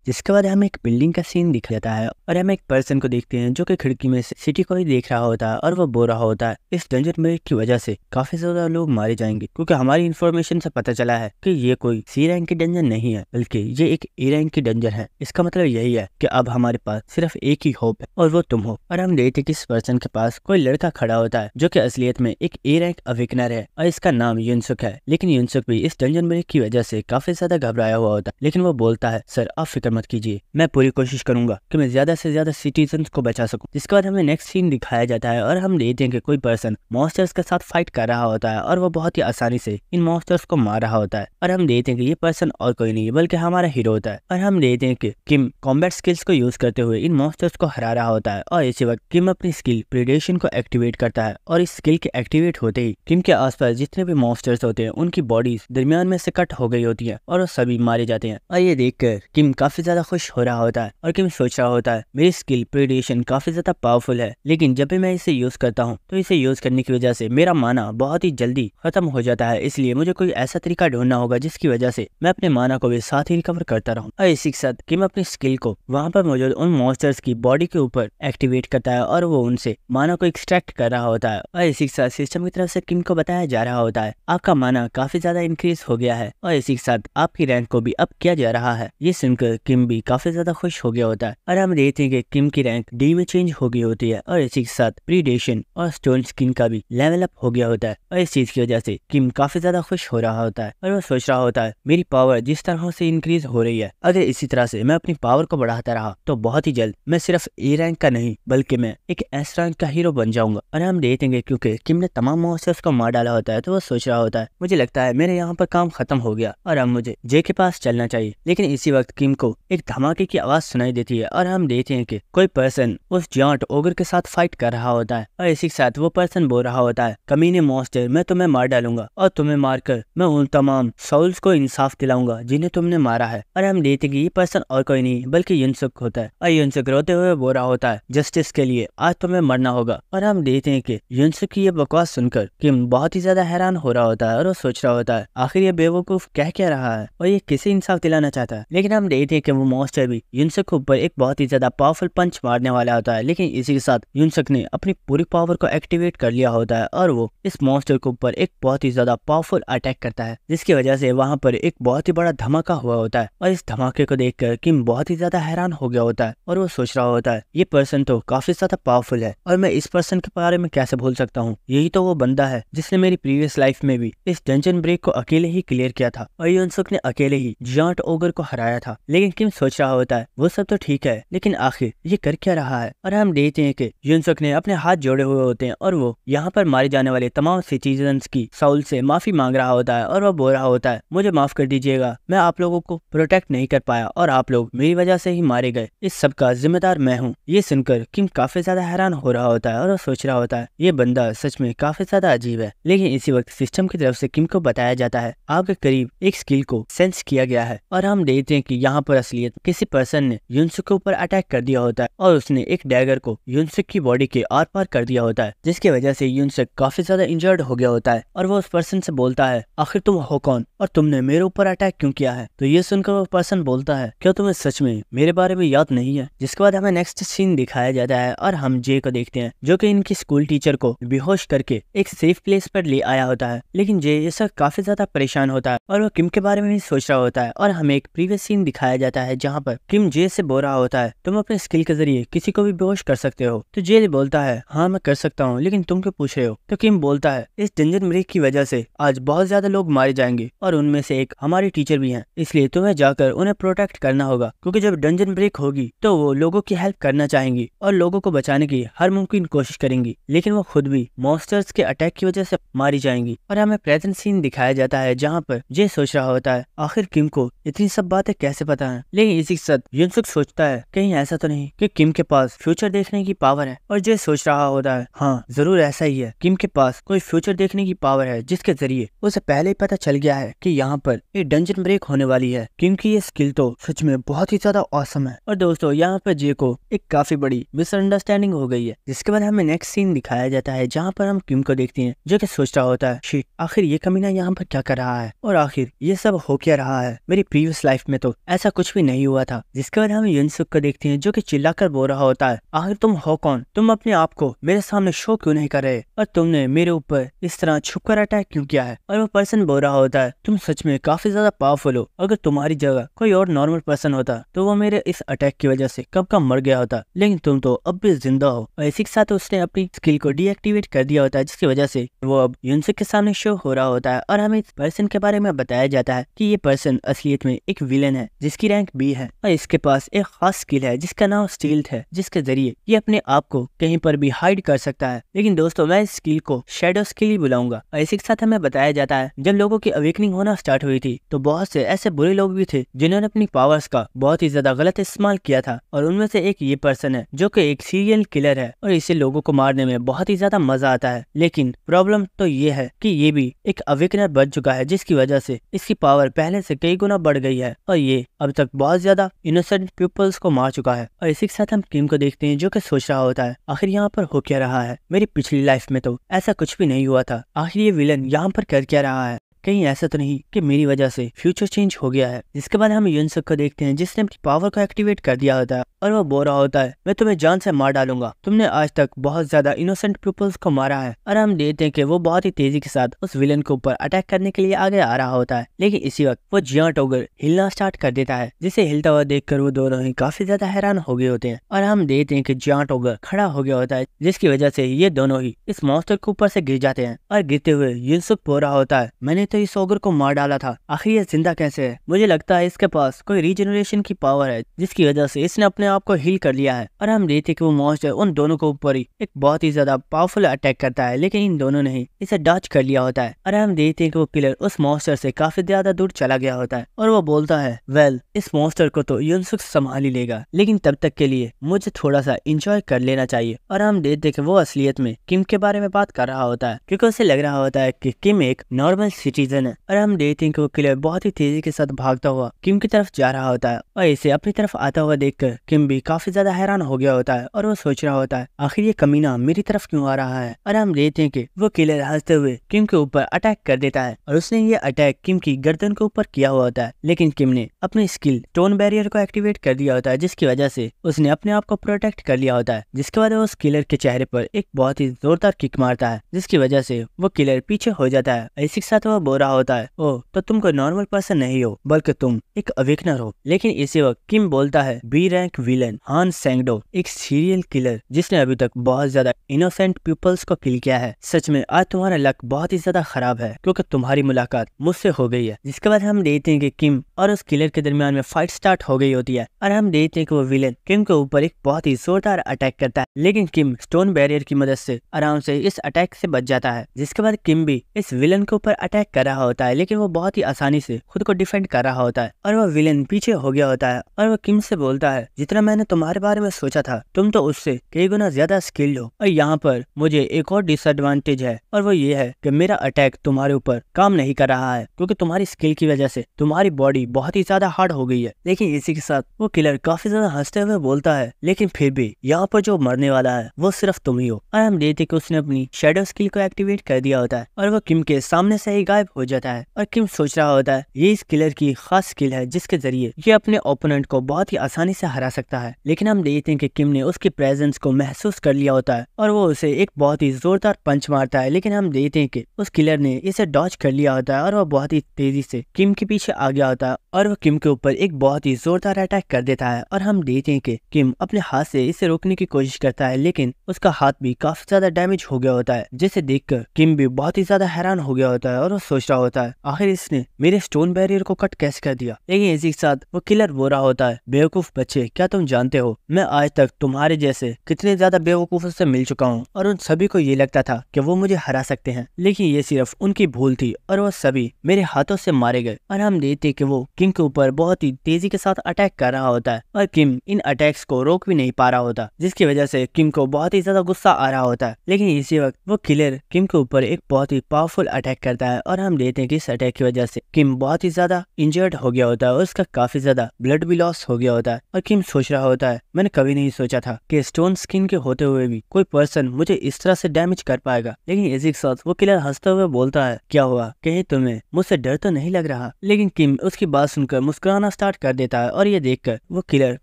जिसके बाद हमें एक बिल्डिंग का सीन दिखा जाता है और हम एक पर्सन को देखते हैं जो कि खिड़की में से सिटी को ही देख रहा होता है और वो बोल रहा होता है इस डंजन ब्रेक की वजह से काफी ज्यादा लोग मारे जाएंगे क्योंकि हमारी इन्फॉर्मेशन से पता चला है कि ये कोई सी रैंक की डंजन नहीं है बल्कि ये एक ए रैंक की डंजन है। इसका मतलब यही है कि अब हमारे पास सिर्फ एक ही होप है और वो तुम हो। और हम देखते कि इस पर्सन के पास कोई लड़का खड़ा होता है जो कि असलियत में एक ए रैंक अवेकनर है और इसका नाम युनसुक है। लेकिन युनसुक भी इस डंजन ब्रेक की वजह से काफी ज्यादा घबराया हुआ होता है। लेकिन वो बोलता है सर आप फिक्र मत कीजिए, मैं पूरी कोशिश करूंगा कि मैं ज्यादा से ज्यादा सिटीजन्स को बचा सकूं। जिसके बाद हमें नेक्स्ट सीन दिखाया जाता है और हम देखते हैं कि कोई पर्सन मॉन्स्टर्स के साथ फाइट कर रहा होता है और वो बहुत ही आसानी से इन मॉन्स्टर्स को मार रहा होता है। और हम देखते हैं कि ये पर्सन और कोई नहीं बल्कि हमारा हीरो होता है। और हम देखते हैं कि किम कॉम्बैट स्किल्स को यूज करते हुए इन मॉन्स्टर्स को हरा रहा होता है और इसी वक्त किम अपनी स्किल प्रीडेशन को एक्टिवेट करता है और इस स्किल के एक्टिवेट होते ही किम के आसपास जितने भी मॉन्स्टर्स होते हैं उनकी बॉडीज दरमियान में से कट हो गई होती है और वो सभी मारे जाते हैं। और ये देखकर किम काफी ज्यादा खुश हो रहा होता है और किम सोच रहा होता है मेरी स्किल प्रीडेशन काफी ज्यादा पावरफुल है, लेकिन जब भी मैं इसे यूज करता हूँ तो इसे यूज करने की वजह से मेरा माना बहुत ही जल्दी खत्म हो जाता है। इसलिए मुझे कोई ऐसा तरीका ढूंढना होगा जिसकी वजह से मैं अपने माना को भी साथ ही रिकवर करता रहूं। और इसी के साथ किम अपनी स्किल को वहाँ पर मौजूद उन मॉन्स्टर्स की बॉडी के ऊपर एक्टिवेट करता है और वो उनसे माना को एक्सट्रैक्ट कर रहा होता है। और इसी के साथ सिस्टम की तरफ से किम को बताया जा रहा होता है आपका माना काफी ज्यादा इंक्रीज हो गया है और इसी के साथ आपकी रैंक को भी अप किया जा रहा है। ये सुनकर किम भी काफी ज्यादा खुश हो गया होता है और हम देखते हैं कि किम की रैंक डी में चेंज हो गई होती है और इसी के साथ प्रीडेशन और स्टोन स्किन का भी लेवल अप हो गया होता है। और इस चीज की वजह से किम काफी ज्यादा खुश हो रहा होता है और वो सोच रहा होता है मेरी पावर जिस तरह से इंक्रीज हो रही है, अगर इसी तरह से मैं अपनी पावर को बढ़ाता रहा तो बहुत ही जल्द मैं सिर्फ ए रैंक का नहीं बल्कि मैं एक एस रैंक का हीरो बन जाऊंगा। और हम देखेंगे क्योंकि किम ने तमाम मॉन्स्टर्स को मार डाला होता है तो वो सोच रहा होता है मुझे लगता है मेरे यहाँ पर काम खत्म हो गया और अब मुझे जे के पास चलना चाहिए। लेकिन इसी वक्त किम को एक धमाके की आवाज सुनाई देती है और हम देखते हैं कि कोई पर्सन उस जायंट ओगर के साथ फाइट कर रहा होता है और इसी के साथ वो पर्सन बोल रहा होता है, कमीने मॉन्स्टर, मैं तुम्हें मार डालूंगा और तुम्हें मारकर मैं उन तमाम सोल्स को इंसाफ दिलाऊंगा जिन्हें तुमने मारा है। और हम देखते हैं कि ये पर्सन और कोई नहीं बल्कि युनसुक होता है और युनसुक रोते हुए बोल रहा होता है, जस्टिस के लिए आज तुम्हें मरना होगा। और हम देखते हैं कि युनसुक की ये बकवास सुनकर किम बहुत ही ज्यादा हैरान हो रहा होता है और वो सोच रहा होता है आखिर ये बेवकूफ कह क्या रहा है और ये किसे इंसाफ दिलाना चाहता है। लेकिन हम देखते हैं कि वो मॉन्स्टर भी युनसुक के ऊपर एक बहुत ही ज्यादा पावरफुल पंच मारने वाला होता है, लेकिन इसी के साथ युनसुक ने अपनी पूरी पावर को एक्टिवेट कर लिया होता है और वो इस मॉन्स्टर के ऊपर एक बहुत ही ज्यादा पावरफुल अटैक करता है, जिसकी वजह से वहां पर एक बहुत ही बड़ा धमाका हुआ होता है। और इस धमाके को देखकर किम बहुत ही ज्यादा हैरान हो गया होता है और वो सोच रहा होता है ये पर्सन तो काफी ज्यादा पावरफुल है और मैं इस पर्सन के बारे में कैसे भूल सकता हूँ, यही तो वो बंदा है जिसने मेरी प्रीवियस लाइफ में भी इस डंजन ब्रेक को अकेले ही क्लियर किया था और युनसुक ने अकेले ही जायंट ओगर को हराया था। लेकिन किम सोच रहा होता है वो सब तो ठीक है, लेकिन आखिर ये कर क्या रहा है। और हम देखते हैं कि युनसुक ने अपने हाथ जोड़े हुए होते हैं और वो यहाँ पर मारे जाने वाले तमाम सिटीजन्स की साउल से माफी मांग रहा होता है और वो बोल रहा होता है, मुझे माफ कर दीजिएगा, मैं आप लोगों को प्रोटेक्ट नहीं कर पाया और आप लोग मेरी वजह से ही मारे गए, इस सब का जिम्मेदार मैं हूँ। ये सुनकर किम काफी ज्यादा हैरान हो रहा होता है और वो सोच रहा होता है ये बंदा सच में काफी ज्यादा अजीब है। लेकिन इसी वक्त सिस्टम की तरफ से किम को बताया जाता है आपके करीब एक स्किल को सेंस किया गया है और हम देखते हैं कि यहाँ पर असलियत किसी पर्सन ने युनसुक के ऊपर अटैक कर दिया होता है और उसने एक डैगर को युनसुक की बॉडी के आर पार कर दिया होता है, जिसकी वजह से युनसुक काफी ज्यादा इंजर्ड हो गया होता है और वो उस पर्सन से बोलता है आखिर तुम हो कौन और तुमने मेरे ऊपर अटैक क्यों किया है। तो ये सुनकर वो पर्सन बोलता है क्या तुम्हें सच में मेरे बारे में याद नहीं है। जिसके बाद हमें नेक्स्ट सीन दिखाया जाता है और हम जे को देखते हैं जो कि इनकी स्कूल टीचर को बेहोश करके एक सेफ प्लेस पर ले आया होता है। लेकिन जे ये सब काफी ज्यादा परेशान होता है और वो किम के बारे में ही सोच रहा होता है और हमें एक प्रीवियस सीन दिखाया जाता है जहाँ पर किम जे से बोल रहा होता है तुम अपने स्किल के जरिए किसी को भी बेहोश कर सकते हो। तो जे बोलता है हाँ मैं कर सकता हूँ, लेकिन तुम क्यों पूछ रहे हो। तो किम बोलता है इस डंजन ब्रेक की वजह से आज बहुत ज्यादा लोग मारे जाएंगे और उनमें से एक हमारी टीचर भी है, इसलिए तुम्हें जाकर उन्हें प्रोटेक्ट करना होगा क्योंकि जब डंजन ब्रेक होगी तो वो लोगों की हेल्प करना चाहेंगी और लोगों को बचाने की हर मुमकिन कोशिश करेंगी, लेकिन वो खुद भी मॉन्स्टर्स के अटैक की वजह से मारी जाएंगी। और हमें प्रेजेंट सीन दिखाया जाता है जहाँ पर जे सोच रहा होता है आखिर किम को इतनी सब बातें कैसे पता है। लेकिन इसी के साथ युनसुक सोचता है कहीं ऐसा तो नहीं कि किम के पास फ्यूचर देखने की पावर है और जे सोच रहा होता है हाँ जरूर ऐसा ही है, किम के पास कोई फ्यूचर देखने की पावर है जिसके जरिए उसे पहले ही पता चल गया है कि यहाँ पर एक डंजन ब्रेक होने वाली है। किम की ये स्किल तो सच में बहुत ही ज्यादा ऑसम है। और दोस्तों यहाँ पर जे को एक काफी बड़ी मिसअंडरस्टैंडिंग हो गई है, जिसके बाद हमें नेक्स्ट सीन दिखाया जाता है जहाँ पर हम किम को देखते हैं जो कि सोच रहा होता है शिट आखिर ये कमीना यहाँ पर क्या कर रहा है और आखिर ये सब हो क्या रहा है, मेरी प्रीवियस लाइफ में तो ऐसा कुछ भी नहीं हुआ था। जिसके बाद हम युनसुक को देखते हैं जो कि चिल्लाकर बोल रहा होता है आखिर तुम हो कौन, तुम अपने आप को मेरे सामने शो क्यों नहीं कर रहे और तुमने मेरे ऊपर इस तरह छुपकर अटैक क्यों किया है। और वो पर्सन बोल रहा होता है तुम सच में काफी ज्यादा पावरफुल हो, अगर तुम्हारी जगह कोई और नॉर्मल पर्सन होता तो वो मेरे इस अटैक की वजह से कब का मर गया होता, लेकिन तुम तो अब भी जिंदा हो। और इसी के साथ उसने अपनी स्किल को डीएक्टिवेट कर दिया होता है, जिसकी वजह से वो अब युनसुक के सामने शो हो रहा होता है। और हमें इस पर्सन के बारे में बताया जाता है कि ये पर्सन असलियत में एक विलेन है जिसकी रैंक बी है और इसके पास एक खास स्किल है जिसका नाम स्टील्थ है, जिसके जरिए ये अपने आप को कहीं पर भी हाइड कर सकता है। लेकिन दोस्तों मैं इस स्किल को शैडो स्किल ही बुलाऊंगा। और इसी के साथ हमें बताया जाता है जब लोगों की अवेकनिंग होना स्टार्ट हुई थी तो बहुत से ऐसे बुरे लोग भी थे जिन्होंने अपनी पावर्स का बहुत ही ज्यादा गलत इस्तेमाल किया था और उनमें से एक ये पर्सन है जो कि एक सीरियल किलर है और इसे लोगों को मारने में बहुत ही ज्यादा मजा आता है। लेकिन प्रॉब्लम तो ये है कि ये भी एक अवेकनर बन चुका है, जिसकी वजह से इसकी पावर पहले से कई गुना बढ़ गई है और ये अब तक बहुत ज्यादा इनोसेंट पीपल्स को मार चुका है। और इसी के साथ हम किम को देखते हैं जो कि सोच रहा होता है आखिर यहाँ पर हो क्या रहा है, मेरी पिछली लाइफ में तो ऐसा कुछ भी नहीं हुआ था, आखिर ये विलन यहाँ पर कर क्या रहा है, कहीं ऐसा तो नहीं कि मेरी वजह से फ्यूचर चेंज हो गया है। जिसके बाद हम युनसुक को देखते हैं जिसने अपनी पावर को एक्टिवेट कर दिया होता है और वो बोल रहा होता है मैं तुम्हें जान से मार डालूंगा, तुमने आज तक बहुत ज्यादा इनोसेंट पीपल्स को मारा है। और हम देखते हैं कि वो बहुत ही तेजी के साथ उस विलन के ऊपर अटैक करने के लिए आगे आ रहा होता है। लेकिन इसी वक्त वो जायंट ओगर हिलना स्टार्ट कर देता है, जिसे हिलता हुआ देखकर वो दोनों ही काफी ज्यादा हैरान हो गए होते हैं। और हम देखते हैं कि जायंट ओगर खड़ा हो गया होता है, जिसकी वजह से ये दोनों ही इस मॉन्स्टर के ऊपर से गिर जाते हैं। और गिरते हुए युनसुक बोल रहा होता है मैंने तो इस ओगर को मार डाला था, आखिर ये जिंदा कैसे है? मुझे लगता है इसके पास कोई रीजनरेशन की पावर है जिसकी वजह से इसने अपने आप को हील कर लिया है। और हम देखते कि वो मॉन्स्टर उन दोनों के ऊपर ही एक बहुत ही ज्यादा पावरफुल अटैक करता है, लेकिन इन दोनों ने ही इसे डॉज कर लिया होता है। और हम देखते हैं कि वो किलर उस मॉन्स्टर से काफी ज्यादा दूर चला गया होता है और वो बोलता है, वेल इस मॉन्स्टर को तो युनसुक संभाल ही लेगा, लेकिन तब तक के लिए मुझे थोड़ा सा इंजॉय कर लेना चाहिए। और हम देखते हैं कि वो असलियत में किम के बारे में बात कर रहा होता है, क्योंकि उसे लग रहा होता है कि किम एक नॉर्मल सिटीजन है। और हम देखते हैं कि वो किलर बहुत ही तेजी के साथ भागता हुआ किम की तरफ जा रहा होता है और इसे अपनी तरफ आता हुआ देखकर किम भी काफी ज्यादा हैरान हो गया होता है और वो सोच रहा होता है, आखिर ये कमीना मेरी तरफ क्यों आ रहा है। और हम देखते हैं कि वो किलर हंसते हुए किम के ऊपर अटैक कर देता है और उसने ये अटैक किम की गर्दन के ऊपर किया हुआ होता है, लेकिन किम ने अपनी स्किल स्टोन बैरियर को एक्टिवेट कर दिया होता है, जिसकी वजह से उसने अपने आप को प्रोटेक्ट कर लिया होता है। जिसके बाद वो उस किलर के चेहरे पर एक बहुत ही जोरदार किक मारता है, जिसकी वजह से वो किलर पीछे हो जाता है। इसी के साथ वो बोल रहा होता है, ओह तो तुम कोई नॉर्मल पर्सन नहीं हो, बल्कि तुम एक अवेकनर हो। लेकिन इसी वक्त किम बोलता है, बी रैंक विलन हान सेंगडो एक सीरियल किलर जिसने अभी तक बहुत ज्यादा इनोसेंट पीपल्स को किल किया है। सच में आज तुम्हारा लक बहुत ही ज्यादा खराब है, क्योंकि तुम्हारी मुलाकात मुझसे हो गई है। जिसके बाद हम देखते हैं कि किम और उस किलर के दरमियान में फाइट स्टार्ट हो गई होती है और हम देखते हैं कि वो विलन किम के ऊपर एक बहुत ही जोरदार अटैक करता है, लेकिन किम स्टोन बैरियर की मदद से आराम से इस अटैक से बच जाता है। जिसके बाद किम भी इस विलन के ऊपर अटैक कर रहा होता है, लेकिन वो बहुत ही आसानी से खुद को डिफेंड कर रहा होता है और वो विलन पीछे हो गया होता है और वो किम से बोलता है, जितना मैंने तुम्हारे बारे में सोचा था तुम तो उससे कई गुना ज्यादा स्किल्ड हो। और यहाँ पर मुझे एक और डिसएडवांटेज है और वो ये है कि मेरा अटैक तुम्हारे ऊपर काम नहीं कर रहा है, क्योंकि तुम्हारी स्किल की वजह से तुम्हारी बॉडी बहुत ही ज्यादा हार्ड हो गई है। लेकिन इसी के साथ वो किलर काफी ज्यादा हंसते हुए बोलता है, लेकिन फिर भी यहाँ पर जो मरने वाला है वो सिर्फ तुम ही हो। और हम देखते कि उसने अपनी शैडो स्किल को एक्टिवेट कर दिया होता है और वो किम के सामने से ही गायब हो जाता है। और किम सोच रहा होता है ये इस किलर की खास स्किल है जिसके जरिए ये अपने ओपोनेंट को बहुत ही आसानी से हरा सकता है। लेकिन हम देखते हैं कि किम ने उसकी प्रेजेंस को महसूस कर लिया होता है और वो उसे एक बहुत ही जोरदार पंच मारता है, लेकिन हम देखते हैं कि उस किलर ने इसे डॉज कर लिया होता है और वो बहुत ही तेजी से किम के पीछे आ गया होता है और वो किम के ऊपर एक बहुत ही जोरदार अटैक कर देता है। और हम देखते हैं कि किम अपने हाथ से इसे रोकने की कोशिश करता है, लेकिन उसका हाथ भी काफी ज्यादा डैमेज हो गया होता है, जिसे देखकर किम भी बहुत ही ज्यादा हैरान हो गया होता है और वो सोच रहा होता है, आखिर इसने मेरे स्टोन बैरियर को कट कैसे कर दिया। लेकिन इसी के साथ वो किलर बोल रहा होता है, बेवकूफ बच्चे, क्या तुम जानते हो मैं आज तक तुम्हारे जैसे कितने ज्यादा बेवकूफों से मिल चुका हूँ और उन सभी को ये लगता था कि वो मुझे हरा सकते हैं, लेकिन ये सिर्फ उनकी भूल थी और वो सभी मेरे हाथों से मारे गए। और हम देखते कि वो किम के ऊपर बहुत ही तेजी के साथ अटैक कर रहा होता है और किम इन अटैक्स को रोक भी नहीं पा रहा होता, जिसकी वजह से किम को बहुत ही ज्यादा गुस्सा आ रहा होता है। लेकिन इसी वक्त वो किलर किम के ऊपर एक बहुत ही पावरफुल अटैक करता है और हम देखते हैं कि इस अटैक की वजह से किम बहुत ही ज्यादा इंजर्ड हो गया होता है और उसका काफी ज्यादा ब्लड भी लॉस हो गया होता है। और किम सोच रहा होता है, मैंने कभी नहीं सोचा था कि स्टोन स्किन के होते हुए भी कोई पर्सन मुझे इस तरह से डैमेज कर पाएगा। लेकिन इसी के साथ वो किलर हंसते हुए बोलता है, क्या हुआ, कहीं तुम्हें मुझसे डर तो नहीं लग रहा। लेकिन किम उसकी बात सुनकर मुस्कुराना स्टार्ट कर देता है और ये देखकर वो किलर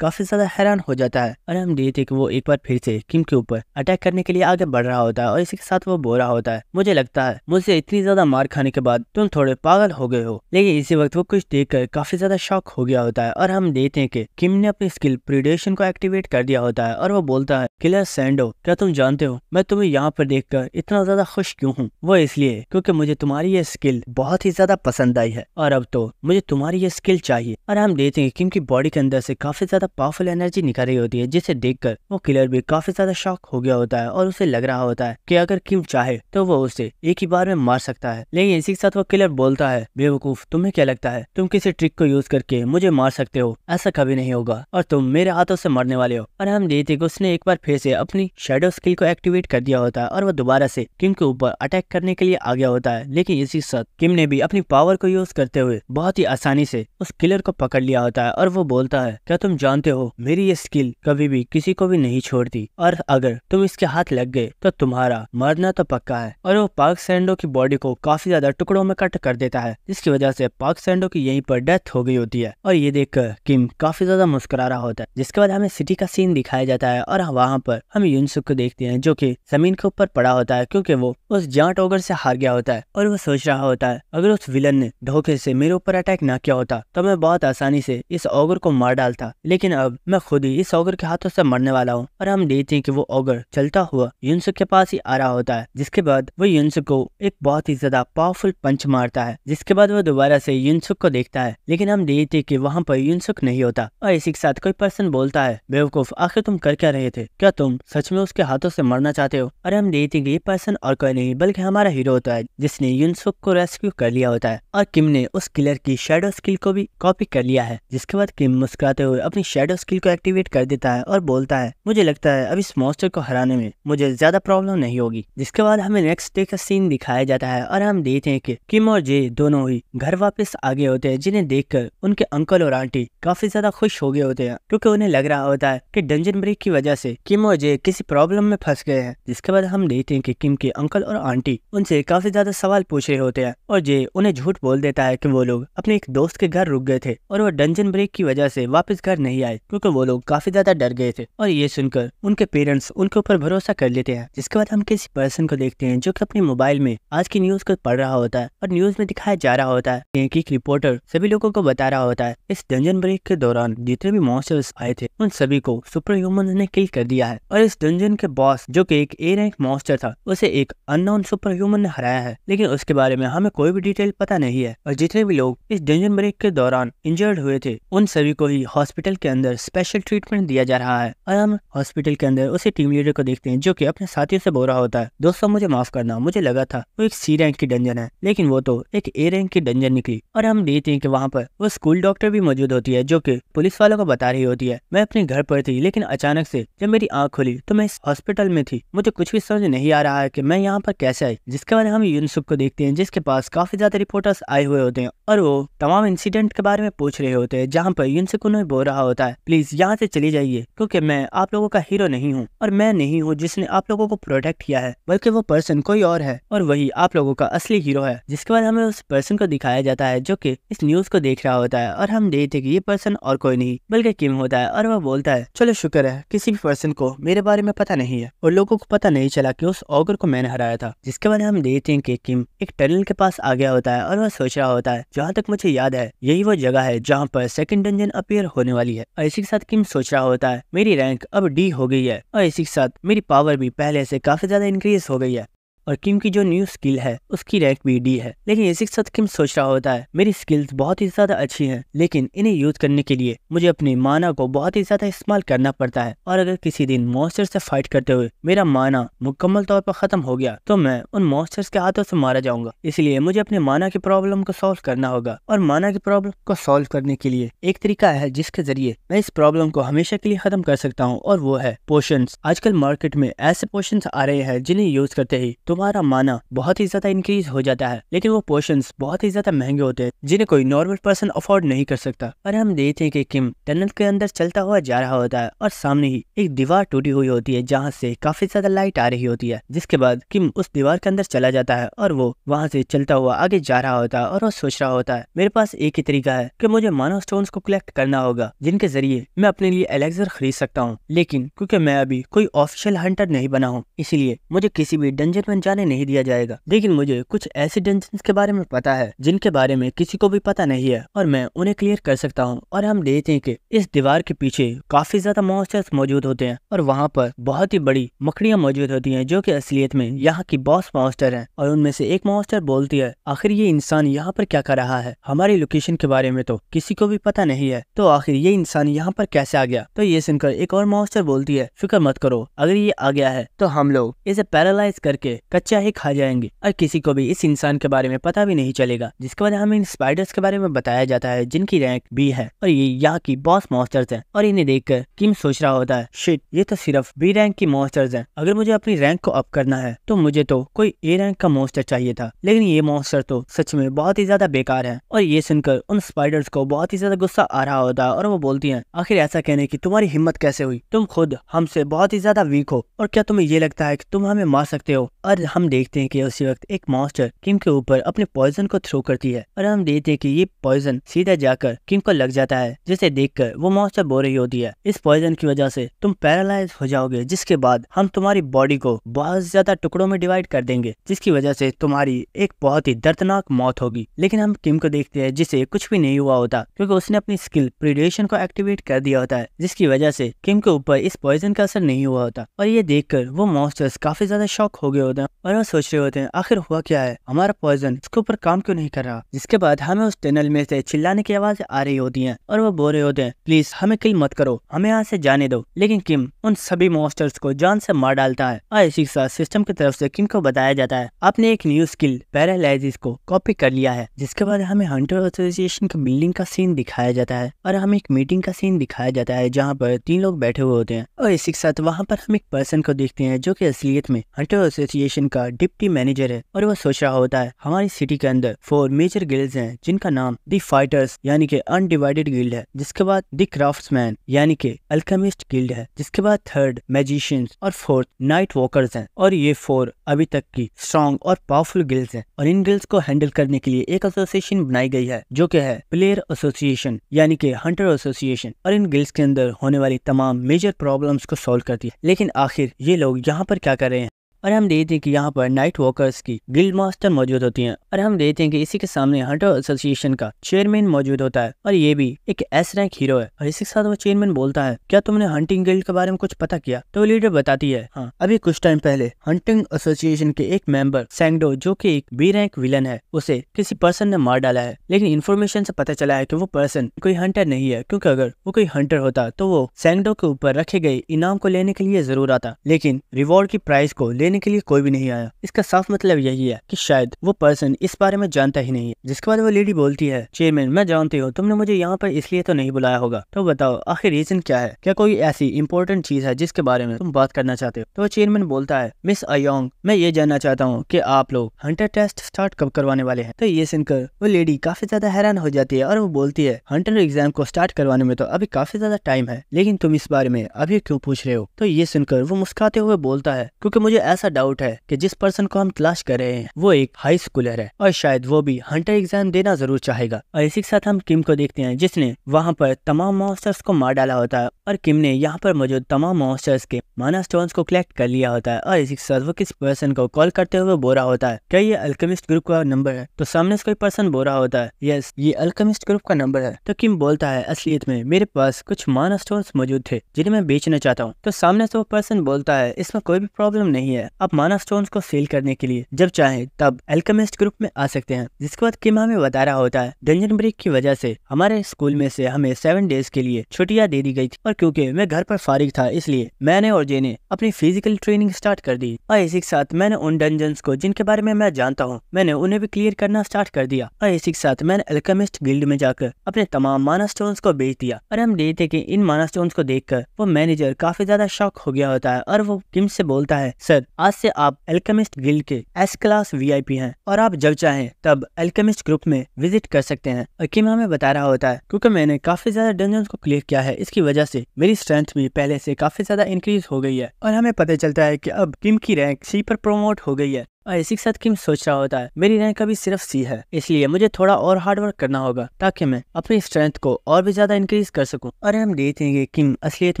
काफी ज्यादा हैरान हो जाता है। और हम देखते कि वो एक बार फिर से किम के ऊपर अटैक करने के लिए आगे बढ़ रहा होता है और इसी के साथ वो बोल रहा होता है, मुझे लगता है मुझसे इतनी ज्यादा मार खाने के बाद तुम थोड़े पागल हो गए हो। लेकिन इसी वक्त वो कुछ देखकर काफी ज्यादा शॉक हो गया होता है और हम देखते हैं कि किम ने अपनी स्किल प्रीडेशन को एक्टिवेट कर दिया होता है और वो बोलता है, किलर सैंडो, क्या तुम जानते हो मैं तुम्हें यहाँ पर देखकर इतना ज्यादा खुश क्यों हूँ? वो इसलिए क्योंकि मुझे तुम्हारी ये स्किल बहुत ही ज्यादा पसंद आई है और अब तो मुझे तुम्हारी ये स्किल चाहिए। और हम देखते हैं किम की बॉडी के अंदर से काफी ज्यादा पावरफुल एनर्जी निकल रही होती है, जिसे देखकर वो किलर भी काफी ज्यादा शॉक हो गया होता है और उसे लग रहा होता है कि अगर किम चाहे तो वो उसे एक ही बार में मार सकता है। लेकिन इसी के साथ वो किलर बोलता है, बेवकूफ, तुम्हें क्या लगता है तुम किसी ट्रिक को यूज करके मुझे मार सकते हो? ऐसा कभी नहीं होगा और तुम मेरे हाथों से मरने वाले हो। और हम देखते कि उसने एक बार फिर से अपनी शैडो स्किल को एक्टिवेट कर दिया होता है और वो दोबारा से किम के ऊपर अटैक करने के लिए आ गया होता है। लेकिन इसी के साथ किम ने भी अपनी पावर को यूज करते हुए बहुत ही आसानी से उस किलर को पकड़ लिया होता है और वो बोलता है, क्या तुम जानते हो मेरी ये स्किल कभी भी किसी को भी नहीं छोड़ती और अगर तुम इसके हाथ लग गए तो तुम्हारा मरना तो पक्का है। और वो पार्क सैंडो की बॉडी को काफी ज्यादा टुकड़ों में कट कर देता है, जिसकी वजह से पार्क सैंडो की यहीं पर डेथ हो गई होती है। और ये देखकर किम काफी ज्यादा मुस्कुरा रहा होता है। जिसके बाद हमें सिटी का सीन दिखाया जाता है और वहाँ पर हम युनसुक को देखते हैं जो कि जमीन के ऊपर पड़ा होता है, क्योंकि वो उस जांट ओगर से हार गया होता है और वो सोच रहा होता है, अगर उस विलन ने धोखे से मेरे ऊपर अटैक ना किया होता होता तो मैं बहुत आसानी से इस ऑगर को मार डालता, लेकिन अब मैं खुद ही इस ऑगर के हाथों से मरने वाला हूँ। और हम देखते हैं कि वो ऑगर चलता हुआ युनसुक के पास ही आ रहा होता है, जिसके बाद वो युनसुक को एक बहुत ही ज्यादा पावरफुल पंच मारता है, जिसके बाद वो दोबारा से युनसुक को देखता है, लेकिन हम देखते हैं कि वहाँ पर युनसुक नहीं होता। और इसी के साथ कोई पर्सन बोलता है, बेवकूफ आखिर तुम कर क्या रहे थे, क्या तुम सच में उसके हाथों से मरना चाहते हो? और हम देखते हैं कि ये पर्सन और कोई नहीं बल्कि हमारा हीरो होता है, जिसने युनसुक को रेस्क्यू कर लिया होता है। और किम ने उस किलर की शैडो स्किल को भी कॉपी कर लिया है, जिसके बाद किम मुस्कुराते हुए अपनी शैडो स्किल को एक्टिवेट कर देता है और बोलता है, मुझे लगता है अब इस मॉन्स्टर को हराने में मुझे ज्यादा प्रॉब्लम नहीं होगी। जिसके बाद हमें नेक्स्ट डे का सीन दिखाया जाता है और हम देखते हैं कि किम और जे दोनों ही घर वापस आ गए होते हैं, जिन्हें देखकर उनके अंकल और आंटी काफी ज्यादा खुश हो गए होते हैं, क्योंकि उन्हें लग रहा होता है कि डंजन ब्रेक की वजह से किम और जे किसी प्रॉब्लम में फंस गए हैं। जिसके बाद हम देखते हैं कि किम के अंकल और आंटी उनसे काफी ज्यादा सवाल पूछ रहे होते हैं और जे उन्हें झूठ बोल देता है कि वो लोग अपने एक दोस्त के घर रुक गए थे और वो डंजन ब्रेक की वजह से वापस घर नहीं आए, क्योंकि वो लोग काफी ज्यादा डर गए थे। और ये सुनकर उनके पेरेंट्स उनके ऊपर भरोसा कर लेते हैं। जिसके बाद हम किसी पर्सन को देखते हैं जो कि अपने मोबाइल में आज की न्यूज को पढ़ रहा होता है और न्यूज में दिखाया जा रहा होता है कि एक रिपोर्टर सभी लोगों को बता रहा होता है इस डंजन ब्रेक के दौरान जितने भी मॉन्स्टर्स आए थे उन सभी को सुपर ह्यूमन ने किल कर दिया है। और इस डंजन के बॉस जो कि एक ए रैंक मॉन्स्टर था, उसे एक अननोन सुपर ह्यूमन ने हराया है, लेकिन उसके बारे में हमें कोई भी डिटेल पता नहीं है। और जितने भी लोग इस डंजन ब्रेक के दौरान इंजर्ड हुए थे उन सभी को ही हॉस्पिटल के अंदर स्पेशल ट्रीटमेंट दिया जा रहा है। और हम हॉस्पिटल के अंदर उसी टीम लीडर को देखते हैं जो कि अपने साथियों से बोल रहा होता है, दोस्तों मुझे माफ करना, मुझे लगा था वो एक सी रैंक की डंजन है, लेकिन वो तो एक ए रैंक की डंजन निकली। और हम देखते हैं कि वहाँ पर वो स्कूल डॉक्टर भी मौजूद होती है जो कि पुलिस वालों को बता रही होती है, मैं अपने घर पर थी लेकिन अचानक से जब मेरी आंख खुली तो मैं इस हॉस्पिटल में थी, मुझे कुछ भी समझ नहीं आ रहा है कि मैं यहाँ पर कैसे आई। जिसके बाद हम युनसुक को देखते हैं जिसके पास काफी ज्यादा रिपोर्टर्स आए हुए होते हैं और वो तमाम इंसिडेंट के बारे में पूछ रहे होते हैं, जहाँ पर युनसुक उन्हें बोल रहा होता है प्लीज यहाँ से चली जाइए, क्योंकि मैं आप लोगों का हीरो नहीं हूँ और मैं नहीं हूँ जिसने आप लोगों को प्रोटेक्ट किया है, बल्कि वो पर्सन कोई और है और वही आप लोगों का असली हीरो है। जिसके बाद हमें उस पर्सन को दिखाया जाता है जो कि इस न्यूज को देख रहा होता है और हम देखते हैं कि ये पर्सन और कोई नहीं बल्कि किम होता है। और वह बोलता है, चलो शुक्र है किसी भी पर्सन को मेरे बारे में पता नहीं है और लोगों को पता नहीं चला कि उस ऑगर को मैंने हराया था। जिसके बाद हम देखते हैं कि किम एक टनल के पास आ गया होता है और वह सोच रहा होता है, जहाँ तक मुझे याद है यही वो जगह है जहाँ पर सेकंड डंजन अपीयर होने वाली है। और इसी के साथ किम सोच रहा होता है मेरी रैंक अब डी हो गई है और इसी के साथ मेरी पावर भी पहले से काफी ज्यादा इंक्रीज हो गई है और किम की जो न्यू स्किल है उसकी रैंक भी डी है। लेकिन इसी के साथ किम सोच रहा होता है मेरी स्किल्स बहुत ही ज्यादा अच्छी हैं, लेकिन इन्हें यूज करने के लिए मुझे अपनी माना को बहुत ही ज्यादा इस्तेमाल करना पड़ता है और अगर किसी दिन मॉन्स्टर से फाइट करते हुए मेरा माना मुकम्मल तौर पर खत्म हो गया तो मैं उन मॉन्स्टर्स के हाथों से मारा जाऊंगा। इसलिए मुझे अपने माना की प्रॉब्लम को सॉल्व करना होगा और माना की प्रॉब्लम को सॉल्व करने के लिए एक तरीका है जिसके जरिए मैं इस प्रॉब्लम को हमेशा के लिए खत्म कर सकता हूँ और वो है पोशंस। आजकल मार्केट में ऐसे पोशंस आ रहे हैं जिन्हें यूज करते ही तुम्हारा माना बहुत ही ज्यादा इंक्रीज हो जाता है, लेकिन वो पोशंस बहुत ही ज्यादा महंगे होते हैं जिन्हें कोई नॉर्मल पर्सन अफोर्ड नहीं कर सकता। और हम देखते हैं कि किम टनल के अंदर चलता हुआ जा रहा होता है और सामने ही एक दीवार टूटी हुई होती है जहाँ से काफी ज्यादा लाइट आ रही होती है। जिसके बाद किम उस दीवार के अंदर चला जाता है और वो वहाँ से चलता हुआ आगे जा रहा होता है और वो सोच रहा होता है मेरे पास एक ही तरीका है कि मुझे माना स्टोन्स को कलेक्ट करना होगा जिनके जरिए मैं अपने लिए एलेक्सर खरीद सकता हूँ, लेकिन क्योंकि मैं अभी कोई ऑफिशियल हंटर नहीं बना हूँ इसलिए मुझे किसी भी डंजन में जाने नहीं दिया जाएगा। लेकिन मुझे कुछ ऐसे डंजन्स के बारे में पता है जिनके बारे में किसी को भी पता नहीं है और मैं उन्हें क्लियर कर सकता हूँ। और हम देखते हैं कि इस दीवार के पीछे काफी ज्यादा मॉन्स्टर्स मौजूद होते हैं और वहाँ पर बहुत ही बड़ी मकड़ियाँ मौजूद होती हैं जो कि असलियत में यहाँ की बॉस मॉन्स्टर हैं। और उनमें से एक मॉन्स्टर बोलती है आखिर ये इंसान यहाँ पर क्या कर रहा है, हमारी लोकेशन के बारे में तो किसी को भी पता नहीं है, तो आखिर ये इंसान यहाँ पर कैसे आ गया। तो ये सुनकर एक और मॉन्स्टर बोलती है फिक्र मत करो, अगर ये आ गया है तो हम लोग इसे पैरालाइज करके कच्चा ही खा जाएंगे और किसी को भी इस इंसान के बारे में पता भी नहीं चलेगा। जिसके बाद हमें इन स्पाइडर्स के बारे में बताया जाता है जिनकी रैंक बी है और ये यहाँ की बॉस मॉन्स्टर्स हैं। और इन्हें देखकर किम सोच रहा होता है शिट, ये तो सिर्फ बी रैंक की मॉन्स्टर्स हैं, अगर मुझे अपनी रैंक को अप करना है तो मुझे तो कोई ए रैंक का मॉन्स्टर चाहिए था, लेकिन ये मॉन्स्टर तो सच में बहुत ही ज्यादा बेकार है। और ये सुनकर उन स्पाइडर्स को बहुत ही ज्यादा गुस्सा आ रहा होता है और वो बोलती हैं आखिर ऐसा कहने की तुम्हारी हिम्मत कैसे हुई, तुम खुद हमसे बहुत ही ज्यादा वीक हो और क्या तुम्हें ये लगता है कि तुम हमें मार सकते हो। और बाद हम देखते हैं कि उसी वक्त एक मॉन्स्टर किम के ऊपर अपने पॉइजन को थ्रो करती है और हम देखते हैं कि ये पॉइजन सीधा जाकर किम को लग जाता है, जिसे देखकर वो मॉन्स्टर बोल रही होती है इस पॉइजन की वजह से तुम पैरालाइज हो जाओगे, जिसके बाद हम तुम्हारी बॉडी को बहुत ज्यादा टुकड़ों में डिवाइड कर देंगे, जिसकी वजह से तुम्हारी एक बहुत ही दर्दनाक मौत होगी। लेकिन हम किम को देखते हैं जिसे कुछ भी नहीं हुआ होता, क्योंकि उसने अपनी स्किल प्रीडेशन को एक्टिवेट कर दिया होता है, जिसकी वजह से किम के ऊपर इस पॉइजन का असर नहीं हुआ होता। और ये देखकर वो मॉन्स्टर्स काफी ज्यादा शॉक हो गए होते हैं और वो सोच रहे होते हैं आखिर हुआ क्या है, हमारा पॉइजन इसके ऊपर काम क्यों नहीं कर रहा। जिसके बाद हमें उस टनल में से चिल्लाने की आवाज आ रही होती है और वो बोल रहे होते हैं प्लीज हमें किल मत करो, हमें यहाँ से जाने दो। लेकिन किम उन सभी मॉन्स्टर्स को जान से मार डालता है और इसी के साथ सिस्टम की तरफ से किम को बताया जाता है आपने एक न्यू स्किल पैरालाइसिस को कॉपी कर लिया है। जिसके बाद हमें हंटर एसोसिएशन की बिल्डिंग का सीन दिखाया जाता है और हमें एक मीटिंग का सीन दिखाया जाता है जहाँ पर 3 लोग बैठे हुए होते हैं और इसी के साथ वहाँ पर हम एक पर्सन को देखते हैं जो कि असलियत में हंटर एसोसिएशन का डिप्टी मैनेजर है और वो सोच रहा होता है हमारी सिटी के अंदर 4 मेजर गिल्ड्स हैं जिनका नाम दी फाइटर्स यानी कि अनडिवाइडेड गिल्ड है, जिसके बाद दी क्राफ्ट्समैन यानी कि अल्केमिस्ट गिल्ड है, जिसके बाद 3rd मैजिशियंस और 4th नाइट वॉकर्स हैं। और ये 4 अभी तक की स्ट्रॉन्ग और पावरफुल गिल्ड्स हैं और इन गिल्ड्स को हैंडल करने के लिए एक एसोसिएशन बनाई गई है जो कि है प्लेयर एसोसिएशन यानी कि हंटर एसोसिएशन, और इन गिल्ड्स के अंदर होने वाली तमाम मेजर प्रॉब्लम्स को सॉल्व करती है। लेकिन आखिर ये लोग यहाँ पर क्या कर रहे हैं और हम देखते हैं कि यहाँ पर नाइट वॉकर्स की गिल्ड मास्टर मौजूद होती हैं और हम देखते हैं कि इसी के सामने हंटर एसोसिएशन का चेयरमैन मौजूद होता है और ये भी एक एस रैंक हीरो है। और इसी के साथ वो चेयरमैन बोलता है क्या तुमने हंटिंग गिल्ड के बारे में कुछ पता किया? तो लीडर बताती है हाँ, अभी कुछ टाइम पहले हंटिंग एसोसिएशन के एक मेंबर सैंगडो जो कि एक बी रैंक विलन है उसे किसी पर्सन ने मार डाला है। लेकिन इन्फॉर्मेशन से पता चला है कि वो पर्सन कोई हंटर नहीं है, क्योंकि अगर वो कोई हंटर होता तो वो सैंगडो के ऊपर रखे गए इनाम को लेने के लिए जरूर आता, लेकिन रिवॉर्ड की प्राइस को लेने के लिए कोई भी नहीं आया। इसका साफ मतलब यही है कि शायद वो पर्सन इस बारे में जानता ही नहीं है। जिसके बाद वो लेडी बोलती है चेयरमैन मैं जानती हूँ तुमने मुझे यहाँ पर इसलिए तो नहीं बुलाया होगा, तो बताओ आखिर रीजन क्या है, क्या कोई ऐसी इंपॉर्टेंट चीज है जिसके बारे में तुम बात करना चाहते हो? तो वो चेयरमैन बोलता है मिस अयोंग मैं ये जानना चाहता हूँ कि आप लोग हंटर टेस्ट स्टार्ट कब करवाने वाले हैं? तो ये सुनकर वो लेडी काफी ज्यादा हैरान हो जाती है और वो बोलती है हंटर एग्जाम को स्टार्ट करवाने में तो अभी काफी ज्यादा टाइम है, लेकिन तुम इस बारे में अभी क्यों पूछ रहे हो? तो ये सुनकर वो मुस्कुराते हुए बोलता है क्योंकि मुझे ऐसा डाउट है कि जिस पर्सन को हम तलाश कर रहे हैं वो एक हाई स्कूलर है और शायद वो भी हंटर एग्जाम देना जरूर चाहेगा। और इसी के साथ हम किम को देखते हैं जिसने वहाँ पर तमाम मॉन्स्टर्स को मार डाला होता है और किम ने यहाँ पर मौजूद तमाम मॉन्स्टर्स के माना स्टोन्स को कलेक्ट कर लिया होता है। और इसी के साथ वो किसी पर्सन को कॉल करते हुए बोल रहा होता है क्या ये अल्केमिस्ट ग्रुप का नंबर है? तो सामने से कोई पर्सन बोल रहा होता है यस ये अल्केमिस्ट ग्रुप का नंबर है। तो किम बोलता है असलियत में मेरे पास कुछ माना स्टोन्स मौजूद थे जिन्हें मैं बेचना चाहता हूँ। तो सामने से वो पर्सन बोलता है इसमें कोई भी प्रॉब्लम नहीं है, आप माना स्टोन्स को सेल करने के लिए जब चाहे तब अल्केमिस्ट ग्रुप में आ सकते हैं। जिसके बाद किम हमें बता रहा होता है डंजन ब्रेक की वजह से हमारे स्कूल में से हमें 7 डेज के लिए छुट्टियां दे दी गई थी और क्योंकि मैं घर पर फारिग था इसलिए मैंने और जे ने अपनी फिजिकल ट्रेनिंग स्टार्ट कर दी। और इसी के साथ मैंने उन डंजन्स को जिनके बारे में मैं जानता हूँ मैंने उन्हें भी क्लियर करना स्टार्ट कर दिया। और इसी के साथ मैंने अल्केमिस्ट गिल्ड में जाकर अपने तमाम माना स्टोन्स को बेच दिया। और हम देखते कि इन माना स्टोन्स को देखकर वो मैनेजर काफी ज्यादा शॉक हो गया होता है और वो किम से बोलता है सर आज से आप अल्केमिस्ट गिल्ड के एस क्लास VIP हैं और आप जब चाहें तब अल्केमिस्ट ग्रुप में विजिट कर सकते हैं। और किम हमें बता रहा होता है क्योंकि मैंने काफी ज्यादा डंजन्स को क्लियर किया है इसकी वजह से मेरी स्ट्रेंथ भी पहले से काफी ज्यादा इंक्रीज हो गई है। और हमें पता चलता है कि अब किम की रैंक C पर प्रमोट हो गई है। और इसी के साथ किम सोच रहा होता है मेरी रैंक अभी सिर्फ C है, इसलिए मुझे थोड़ा और हार्डवर्क करना होगा ताकि मैं अपनी स्ट्रेंथ को और भी ज्यादा इंक्रीज कर सकूं। और हम देखते हैं कि किम असलियत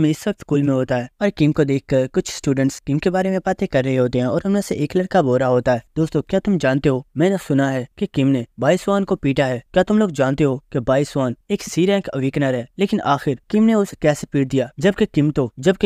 में इस वक्त स्कूल में होता है और किम को देखकर कुछ स्टूडेंट्स किम के बारे में बातें कर रहे होते हैं और उनमें से एक लड़का बोल रहा होता है दोस्तों क्या तुम जानते हो मैंने सुना है कि किम ने बाइसवान को पीटा है। क्या तुम लोग जानते हो कि बाइसवान एक C रैंक अवेकनर है, लेकिन आखिर किम ने उसे कैसे पीट दिया जबकि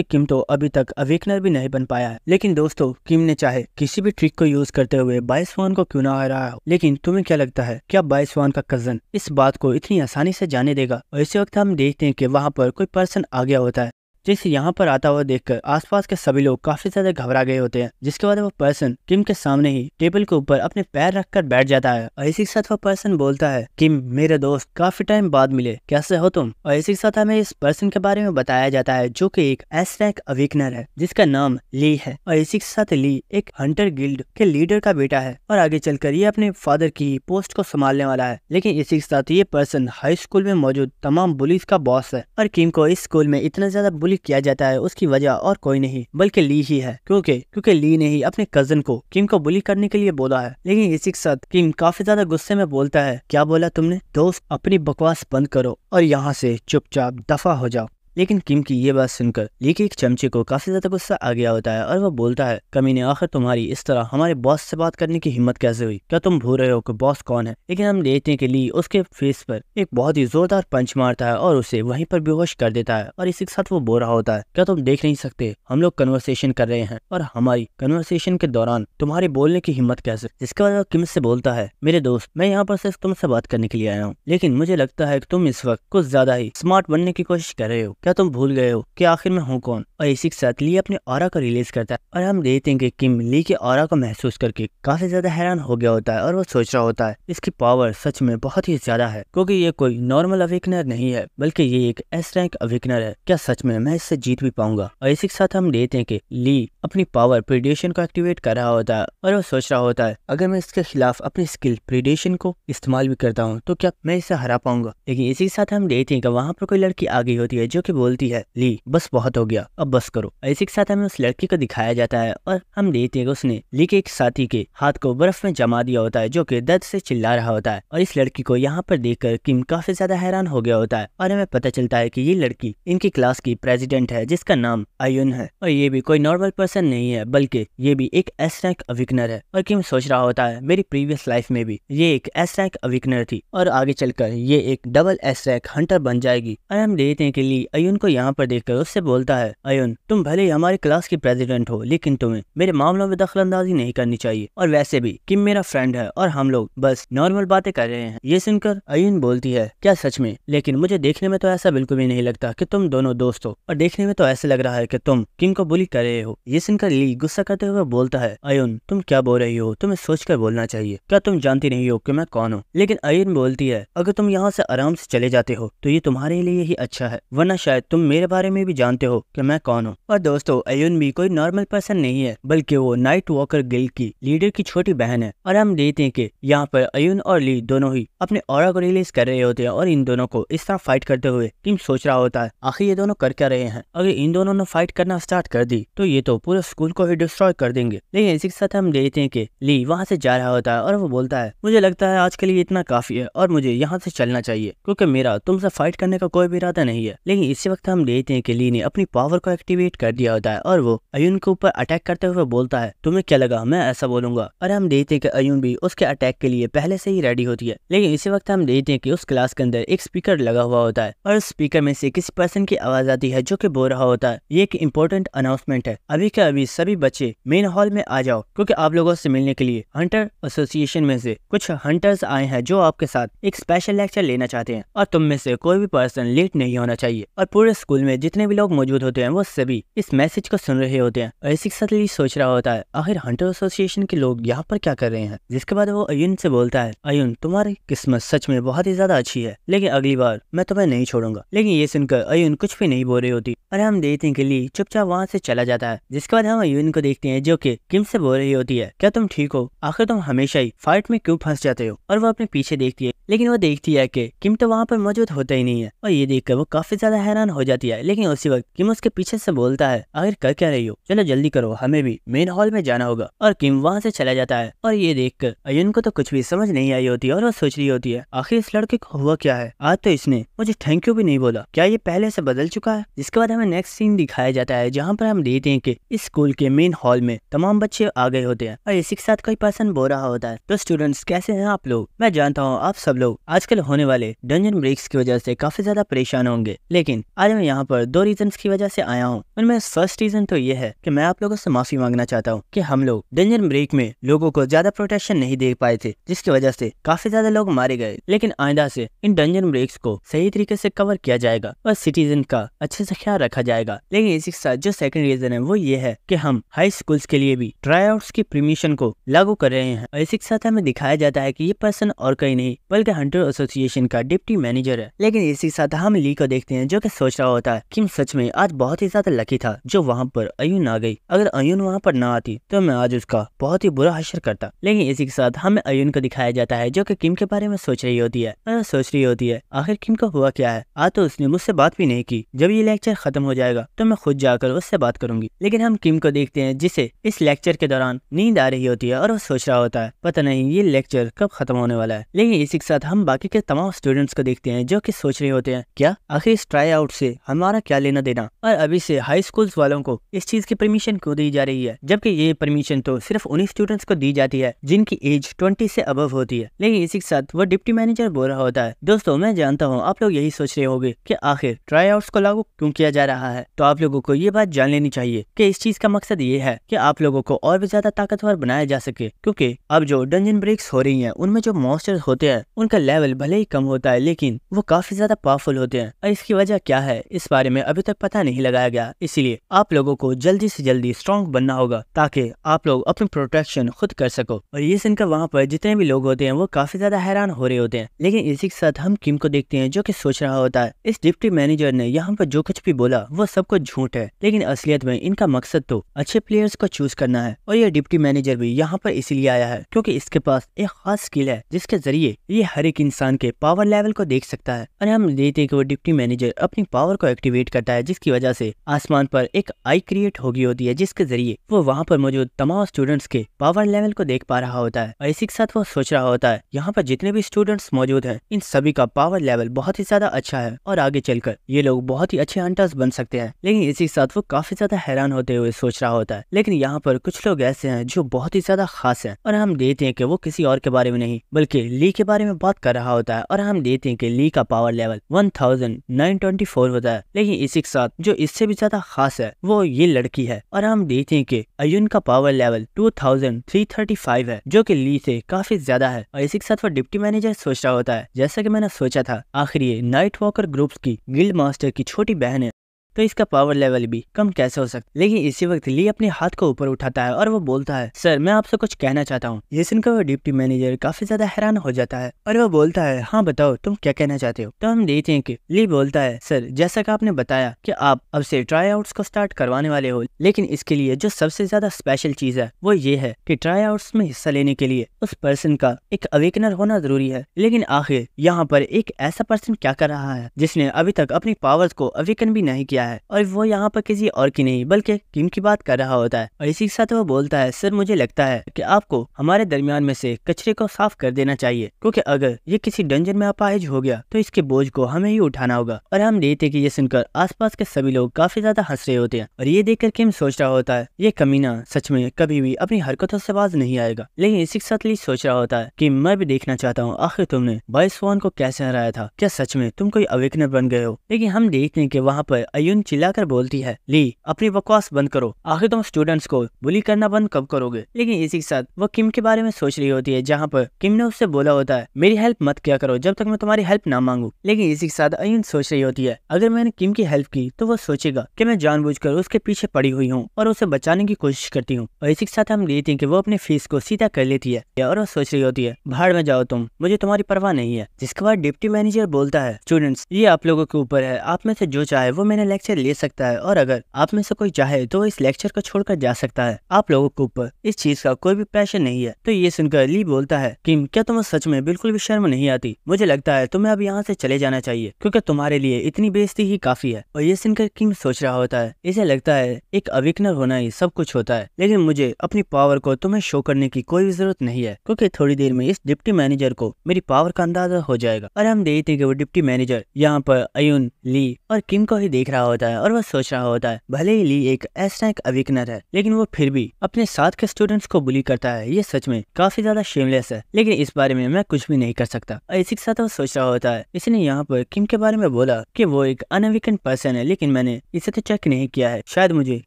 किम तो अभी तक अवेकनर भी नहीं बन पाया है। लेकिन दोस्तों किम ने चाहे किसी भी ट्रिक को यूज करते हुए बाइसवान को क्यों ना हराया हो, लेकिन तुम्हें क्या लगता है क्या बाइसवान का कजन इस बात को इतनी आसानी से जाने देगा? और इसी वक्त हम देखते हैं कि वहाँ पर कोई पर्सन आ गया होता है जिसे यहाँ पर आता हुआ देखकर आसपास के सभी लोग काफी ज्यादा घबरा गए होते हैं। जिसके बाद वो पर्सन किम के सामने ही टेबल के ऊपर अपने पैर रखकर बैठ जाता है और इसी के साथ वो पर्सन बोलता है किम मेरे दोस्त काफी टाइम बाद मिले, कैसे हो तुम? और इसी के साथ हमें इस पर्सन के बारे में बताया जाता है जो कि एक एस रैंक अवेकनर है जिसका नाम ली है। और इसी के साथ ली एक हंटर गिल्ड के लीडर का बेटा है और आगे चलकर ये अपने फादर की पोस्ट को संभालने वाला है। लेकिन इसी के साथ ये पर्सन हाई स्कूल में मौजूद तमाम बुलीज का बॉस है और किम को इस स्कूल में इतना ज्यादा बुली बुली किया जाता है उसकी वजह और कोई नहीं बल्कि ली ही है, क्योंकि ली ने ही अपने कजन को किम को बुली करने के लिए बोला है। लेकिन इसी के साथ किम काफी ज्यादा गुस्से में बोलता है, क्या बोला तुमने? दोस्त, अपनी बकवास बंद करो और यहाँ से चुपचाप दफा हो जाओ। लेकिन किम की ये बात सुनकर ली के एक चमचे को काफी ज्यादा गुस्सा आ गया होता है और वो बोलता है, कमीने, आखिर तुम्हारी इस तरह हमारे बॉस से बात करने की हिम्मत कैसे हुई? क्या तुम भूल रहे हो कि बॉस कौन है? लेकिन हम देखते हैं कि ली उसके फेस पर एक बहुत ही जोरदार पंच मारता है और उसे वहीं पर बेहोश कर देता है और इसी के साथ वो बोल रहा होता है, क्या तुम देख नहीं सकते हम लोग कन्वर्सेशन कर रहे हैं और हमारी कन्वर्सेशन के दौरान तुम्हारे बोलने की हिम्मत कैसे? जिसके बाद वो किम से बोलता है, मेरे दोस्त, मैं यहाँ पर सिर्फ तुमसे बात करने के लिए आया हूँ, लेकिन मुझे लगता है कि तुम इस वक्त कुछ ज्यादा ही स्मार्ट बनने की कोशिश कर रहे हो। क्या तुम भूल गए हो कि आखिर मैं हूँ कौन? और इसी के साथ ली अपने ऑरा को रिलीज करता है और हम देखते हैं कि किम ली के ऑरा को महसूस करके काफी ज्यादा हैरान हो गया होता है और वो सोच रहा होता है, इसकी पावर सच में बहुत ही ज्यादा है, क्योंकि ये कोई नॉर्मल अवेकनर नहीं है बल्कि ये एक एस रैंक अवेकनर है। क्या सच में मैं इससे जीत भी पाऊंगा? और इसी के साथ हम देखते हैं कि ली अपनी पावर प्रीडेशन को एक्टिवेट कर रहा होता है और वो सोच रहा होता है, अगर मैं इसके खिलाफ अपनी स्किल प्रीडेशन को इस्तेमाल भी करता हूँ तो क्या मैं इसे हरा पाऊंगा? लेकिन इसी के साथ हम देखते हैं कि वहाँ पर कोई लड़की आ गई होती है जो कि बोलती है, ली बस बहुत हो गया, अब बस करो। इसी के साथ हमें उस लड़की को दिखाया जाता है और हम देखते हैं कि उसने ली के एक साथी के हाथ को बर्फ में जमा दिया होता है जो कि दर्द से चिल्ला रहा होता है। और इस लड़की को यहाँ पर देखकर किम काफी ज्यादा हैरान हो गया होता है और हमें पता चलता है कि ये लड़की इनकी क्लास की प्रेसिडेंट है जिसका नाम अयुन है और ये भी कोई नॉर्मल पर्सन नहीं है बल्कि ये भी एक एस रैंक अवेकनर है। और किम सोच रहा होता है, मेरी प्रीवियस लाइफ में भी ये एक एस रैंक अवेकनर थी और आगे चलकर ये एक डबल एस रैंक हंटर बन जाएगी। और हम देखते हैं कि ली अयुन को यहाँ पर देखकर उससे बोलता है, अयुन, तुम भले ही हमारी क्लास की प्रेसिडेंट हो लेकिन तुम्हें मेरे मामलों में दखलंदाजी नहीं करनी चाहिए, और वैसे भी किम मेरा फ्रेंड है और हम लोग बस नॉर्मल बातें कर रहे हैं। ये सुनकर अयुन बोलती है, क्या सच में? लेकिन मुझे देखने में तो ऐसा बिल्कुल भी नहीं लगता कि तुम दोनों दोस्त हो, और देखने में तो ऐसा लग रहा है कि तुम किम को बुली कर रहे हो। ये सुनकर ली गुस्सा करते हुए बोलता है, अयुन, तुम क्या बोल रही हो? तुम्हें सोचकर बोलना चाहिए, क्या तुम जानती नहीं हो कि मैं कौन हूँ? लेकिन अयुन बोलती है, अगर तुम यहाँ से आराम से चले जाते हो तो ये तुम्हारे लिए ही अच्छा है, वरना शायद तुम मेरे बारे में भी जानते हो कि मैं कौन हूँ। और दोस्तों, अयुन भी कोई नॉर्मल पर्सन नहीं है बल्कि वो नाइट वॉकर गिल्ड की लीडर की छोटी बहन है। और हम देखते हैं कि यहाँ पर अयुन और ली दोनों ही अपने ऑरा को रिलीज कर रहे होते हैं और इन दोनों को इस तरह फाइट करते हुए किम सोच रहा होता है, आखिर ये दोनों कर क्या रहे हैं? अगर इन दोनों ने फाइट करना स्टार्ट कर दी तो ये तो पूरे स्कूल को ही डिस्ट्रॉय कर देंगे। लेकिन इसी के साथ हम देखते हैं कि ली वहाँ से जा रहा होता है और वो बोलता है, मुझे लगता है आज के लिए इतना काफी है और मुझे यहाँ से चलना चाहिए क्योंकि मेरा तुमसे फाइट करने का कोई भी इरादा नहीं है। लेकिन इसी वक्त हम देखते हैं कि ली ने अपनी पावर को एक्टिवेट कर दिया होता है और वो अयुन के ऊपर अटैक करते हुए बोलता है, तुम्हें क्या लगा मैं ऐसा बोलूंगा? और हम देखते हैं कि अयुन भी उसके अटैक के लिए पहले से ही रेडी होती है। लेकिन इसी वक्त हम देखते हैं कि उस क्लास के अंदर एक स्पीकर लगा हुआ होता है और उस स्पीकर में से किसी पर्सन की आवाज आती है जो कि बोल रहा होता है, ये एक इम्पोर्टेंट अनाउंसमेंट है, अभी के अभी सभी बच्चे मेन हॉल में आ जाओ क्योंकि आप लोगों से मिलने के लिए हंटर एसोसिएशन में से कुछ हंटर्स आए हैं जो आपके साथ एक स्पेशल लेक्चर लेना चाहते हैं और तुम में से कोई भी पर्सन लेट नहीं होना चाहिए। और पूरे स्कूल में जितने भी लोग मौजूद होते हैं वो सभी इस मैसेज को सुन रहे होते हैं। और इसी के साथ ली सोच रहा होता है, आखिर हंटर एसोसिएशन के लोग यहाँ पर क्या कर रहे हैं? जिसके बाद वो अयुन से बोलता है, अयुन, तुम्हारी किस्मत सच में बहुत ही ज्यादा अच्छी है, लेकिन अगली बार मैं तुम्हें नहीं छोड़ूंगा। लेकिन ये सुनकर अयुन कुछ भी नहीं बोल रही होती और हम देखते हैं कि ली चुपचाप वहाँ से चला जाता है। जिसके बाद हम अयुन को देखते हैं जो कि किम से बोल रही होती है, क्या तुम ठीक हो? आखिर तुम हमेशा ही फाइट में क्यों फंस जाते हो? और वो अपने पीछे देखती है लेकिन वो देखती है कि किम तो वहाँ पर मौजूद होता ही नहीं है और ये देखकर वो काफी ज्यादा हैरान हो जाती है। लेकिन उसी वक्त किम उसके पीछे से बोलता है, आखिर कर क्या रही हो? चलो जल्दी करो, हमें भी मेन हॉल में जाना होगा। और किम वहाँ से चला जाता है और ये देखकर अयुन को तो कुछ भी समझ नहीं आई होती और वो सोच रही होती है, आखिर इस लड़के को हुआ क्या है? आज तो इसने मुझे थैंक यू भी नहीं बोला, क्या ये पहले से बदल चुका है? जिसके बाद हमें नेक्स्ट सीन दिखाया जाता है जहाँ पर हम देखते हैं कि इस स्कूल के मेन हॉल में तमाम बच्चे आ गए होते हैं और इसी के साथ कोई पर्सन बोल रहा होता है, तो स्टूडेंट्स कैसे हैं आप लोग? मैं जानता हूँ आप सब लोग आजकल होने वाले डंजन ब्रेक्स की वजह से काफी ज्यादा परेशान होंगे, लेकिन आज मैं यहाँ पर 2 रीजंस की वजह से आया हूँ। उनमें फर्स्ट रीजन तो ये है कि मैं आप लोगों से माफी मांगना चाहता हूँ कि हम लोग डंजन ब्रेक में लोगों को ज्यादा प्रोटेक्शन नहीं दे पाए थे जिसकी वजह से काफी ज्यादा लोग मारे गए। लेकिन आइंदा से इन डंजन ब्रेक्स को सही तरीके से कवर किया जाएगा और सिटीजन का अच्छे से ख्याल रखा जाएगा। लेकिन इसी के साथ जो सेकंड रीजन है वो ये है कि हम हाई स्कूल्स के लिए भी ट्राई आउट्स की परमिशन को लागू कर रहे हैं। और इसी के साथ हमें दिखाया जाता है कि ये पर्सन और कहीं नहीं बल्कि के हंटर एसोसिएशन का डिप्टी मैनेजर है। लेकिन इसी साथ हम ली को देखते हैं जो कि सोच रहा होता है किम सच में आज बहुत ही ज्यादा लकी था जो वहाँ पर अयुन आ गई। अगर अयुन वहाँ पर ना आती तो मैं आज उसका बहुत ही बुरा हश्र करता। लेकिन इसी के साथ हमें अयुन को दिखाया जाता है जो कि किम के बारे में सोच रही होती है और सोच रही होती है आखिर किम को हुआ क्या है। आज तो उसने मुझसे बात भी नहीं की। जब ये लेक्चर खत्म हो जाएगा तो मैं खुद जाकर उससे बात करूंगी। लेकिन हम किम को देखते हैं जिसे इस लेक्चर के दौरान नींद आ रही होती है और वो सोच रहा होता है पता नहीं ये लेक्चर कब खत्म होने वाला है। लेकिन इसी के साथ हम बाकी के तमाम स्टूडेंट्स को देखते हैं जो कि सोच रहे होते हैं क्या आखिर इस ट्राई आउट से हमारा क्या लेना देना, और अभी से हाई स्कूल्स वालों को इस चीज की परमिशन क्यों दी जा रही है, जबकि ये परमिशन तो सिर्फ उन्हीं स्टूडेंट्स को दी जाती है जिनकी एज 20 से अबव होती है। लेकिन इसी के साथ वो डिप्टी मैनेजर बोल रहा होता है दोस्तों मैं जानता हूँ आप लोग यही सोच रहे होंगे कि आखिर ट्राई आउट्स को लागू क्यों किया जा रहा है, तो आप लोगों को ये बात जान लेनी चाहिए कि इस चीज का मकसद ये है कि आप लोगों को और भी ज्यादा ताकतवर बनाया जा सके, क्योंकि अब जो डंजन ब्रेक्स हो रही हैं उनमें जो मॉन्स्टर्स होते हैं उनका लेवल भले ही कम होता है लेकिन वो काफी ज्यादा पावरफुल होते हैं और इसकी वजह क्या है इस बारे में अभी तक पता नहीं लगाया गया। इसलिए आप लोगों को जल्दी से जल्दी स्ट्रॉन्ग बनना होगा ताकि आप लोग अपनी प्रोटेक्शन खुद कर सको। और ये सुनकर वहाँ पर जितने भी लोग होते हैं वो काफी ज्यादा हैरान हो रहे होते हैं। लेकिन इसी के साथ हम किम को देखते हैं जो कि सोच रहा होता है इस डिप्टी मैनेजर ने यहाँ पर जो कुछ भी बोला वो सब कुछ झूठ है, लेकिन असलियत में इनका मकसद तो अच्छे प्लेयर्स को चूज करना है। और ये डिप्टी मैनेजर भी यहाँ पर इसीलिए आया है क्योंकि इसके पास एक खास स्किल है जिसके जरिए ये हर एक इंसान के पावर लेवल को देख सकता है। और हम देखते हैं कि वो डिप्टी मैनेजर अपनी पावर को एक्टिवेट करता है जिसकी वजह से आसमान पर एक आई क्रिएट हो गई होती है जिसके जरिए वो वहाँ पर मौजूद तमाम स्टूडेंट्स के पावर लेवल को देख पा रहा होता है। और इसी के साथ वो सोच रहा होता है यहाँ पर जितने भी स्टूडेंट्स मौजूद हैं इन सभी का पावर लेवल बहुत ही ज्यादा अच्छा है और आगे चलकर ये लोग बहुत ही अच्छे हंटर्स बन सकते हैं। लेकिन इसी के साथ वो काफी ज्यादा हैरान होते हुए सोच रहा होता है लेकिन यहाँ पर कुछ लोग ऐसे हैं जो बहुत ही ज्यादा खास हैं और हम देखते हैं कि वो किसी और के बारे में नहीं बल्कि ली के बारे में बात कर रहा होता है। और हम देखते हैं कि ली का पावर लेवल 1924 होता है। लेकिन इसी के साथ जो इससे भी ज्यादा खास है वो ये लड़की है और हम देखते हैं कि अयुन का पावर लेवल 2335 है जो कि ली से काफी ज्यादा है। और इसी के साथ वो डिप्टी मैनेजर सोच रहा होता है जैसा कि मैंने सोचा था आखिर ये नाइट वॉकर ग्रुप्स की गिल्ड मास्टर की छोटी बहन है तो इसका पावर लेवल भी कम कैसे हो सकता। लेकिन इसी वक्त ली अपने हाथ को ऊपर उठाता है और वो बोलता है सर मैं आपसे कुछ कहना चाहता हूँ। ये सुनकर वो डिप्टी मैनेजर काफी ज्यादा हैरान हो जाता है और वो बोलता है हाँ बताओ तुम क्या कहना चाहते हो। तो हम देखते हैं कि ली बोलता है सर जैसा कि आपने बताया कि आप अब से ट्राई आउट्स को स्टार्ट करवाने वाले हो, लेकिन इसके लिए जो सबसे ज्यादा स्पेशल चीज है वो ये है कि ट्राई आउट्स में हिस्सा लेने के लिए उस पर्सन का एक अवेकनर होना जरूरी है। लेकिन आखिर यहाँ पर एक ऐसा पर्सन क्या कर रहा है जिसने अभी तक अपनी पावर्स को अवेकन भी नहीं किया है और वो यहाँ पर किसी और की नहीं बल्कि किम की बात कर रहा होता है। और इसी के साथ वो बोलता है सर मुझे लगता है कि आपको हमारे दरमियान में से कचरे को साफ कर देना चाहिए क्योंकि अगर ये किसी डंजन में अपाहिज हो गया तो इसके बोझ को हमें ही उठाना होगा। और हम देखते कि ये सुनकर आसपास के सभी लोग काफी ज्यादा हंस रहे होते हैं और ये देखकर किम सोच रहा होता है ये कमीना सच में कभी भी अपनी हरकतों से बाज नहीं आएगा। लेकिन इसी के साथ ली सोच रहा होता है कि मैं भी देखना चाहता हूँ आखिर तुमने बॉय स्वान को कैसे हराया था, क्या सच में तुम कोई अवेकनर बन गए हो। लेकिन हम देखते हैं कि वहाँ पर अयुन चिल्लाकर बोलती है ली अपनी बकवास बंद करो, आखिर तुम स्टूडेंट्स को बुली करना बंद कब करोगे। लेकिन इसी के साथ वो किम के बारे में सोच रही होती है जहाँ पर किम ने उससे बोला होता है मेरी हेल्प मत किया करो जब तक मैं तुम्हारी हेल्प ना मांगू। लेकिन इसी के साथ अयुन सोच रही होती है अगर मैंने किम की हेल्प की तो वो सोचेगा कि मैं जानबूझकर उसके पीछे पड़ी हुई हूँ और उसे बचाने की कोशिश करती हूँ। और इसी के साथ हम देखते हैं कि वो अपने फीस को सीधा कर लेती है और वो सोच रही होती है भाड़ में जाओ तुम, मुझे तुम्हारी परवाह नहीं है। जिसके बाद डिप्टी मैनेजर बोलता है स्टूडेंट्स ये आप लोगों के ऊपर है, आप में से जो चाहे वो मैंने लेक्चर ले सकता है और अगर आप में से कोई चाहे तो इस लेक्चर को छोड़कर जा सकता है, आप लोगों के ऊपर इस चीज का कोई भी प्रेशर नहीं है। तो ये सुनकर ली बोलता है किम क्या तुम्हें सच में बिल्कुल भी शर्म नहीं आती, मुझे लगता है तुम्हें अब यहाँ से चले जाना चाहिए क्योंकि तुम्हारे लिए इतनी बेइज्जती ही काफी है। और ये सुनकर किम सोच रहा होता है इसे लगता है एक अवेकनर होना ही सब कुछ होता है, लेकिन मुझे अपनी पावर को तुम्हें शो करने की कोई भी जरूरत नहीं है क्योंकि थोड़ी देर में इस डिप्टी मैनेजर को मेरी पावर का अंदाजा हो जाएगा। और हम देखते हैं कि वो डिप्टी मैनेजर यहाँ पर अयुन, ली और किम को ही देख रहा होता है और वह सोच रहा होता है भले ही ली एक ऐसा एक अवेकनर है लेकिन वो फिर भी अपने साथ के स्टूडेंट्स को बुली करता है, ये सच में काफी ज्यादा शेमलेस है, लेकिन इस बारे में मैं कुछ भी नहीं कर सकता। और इसी के साथ वो सोच रहा होता है इसने यहाँ पर किम के बारे में बोला कि वो एक अनअवेकन पर्सन है, लेकिन मैंने इसे तो चेक नहीं किया है, शायद मुझे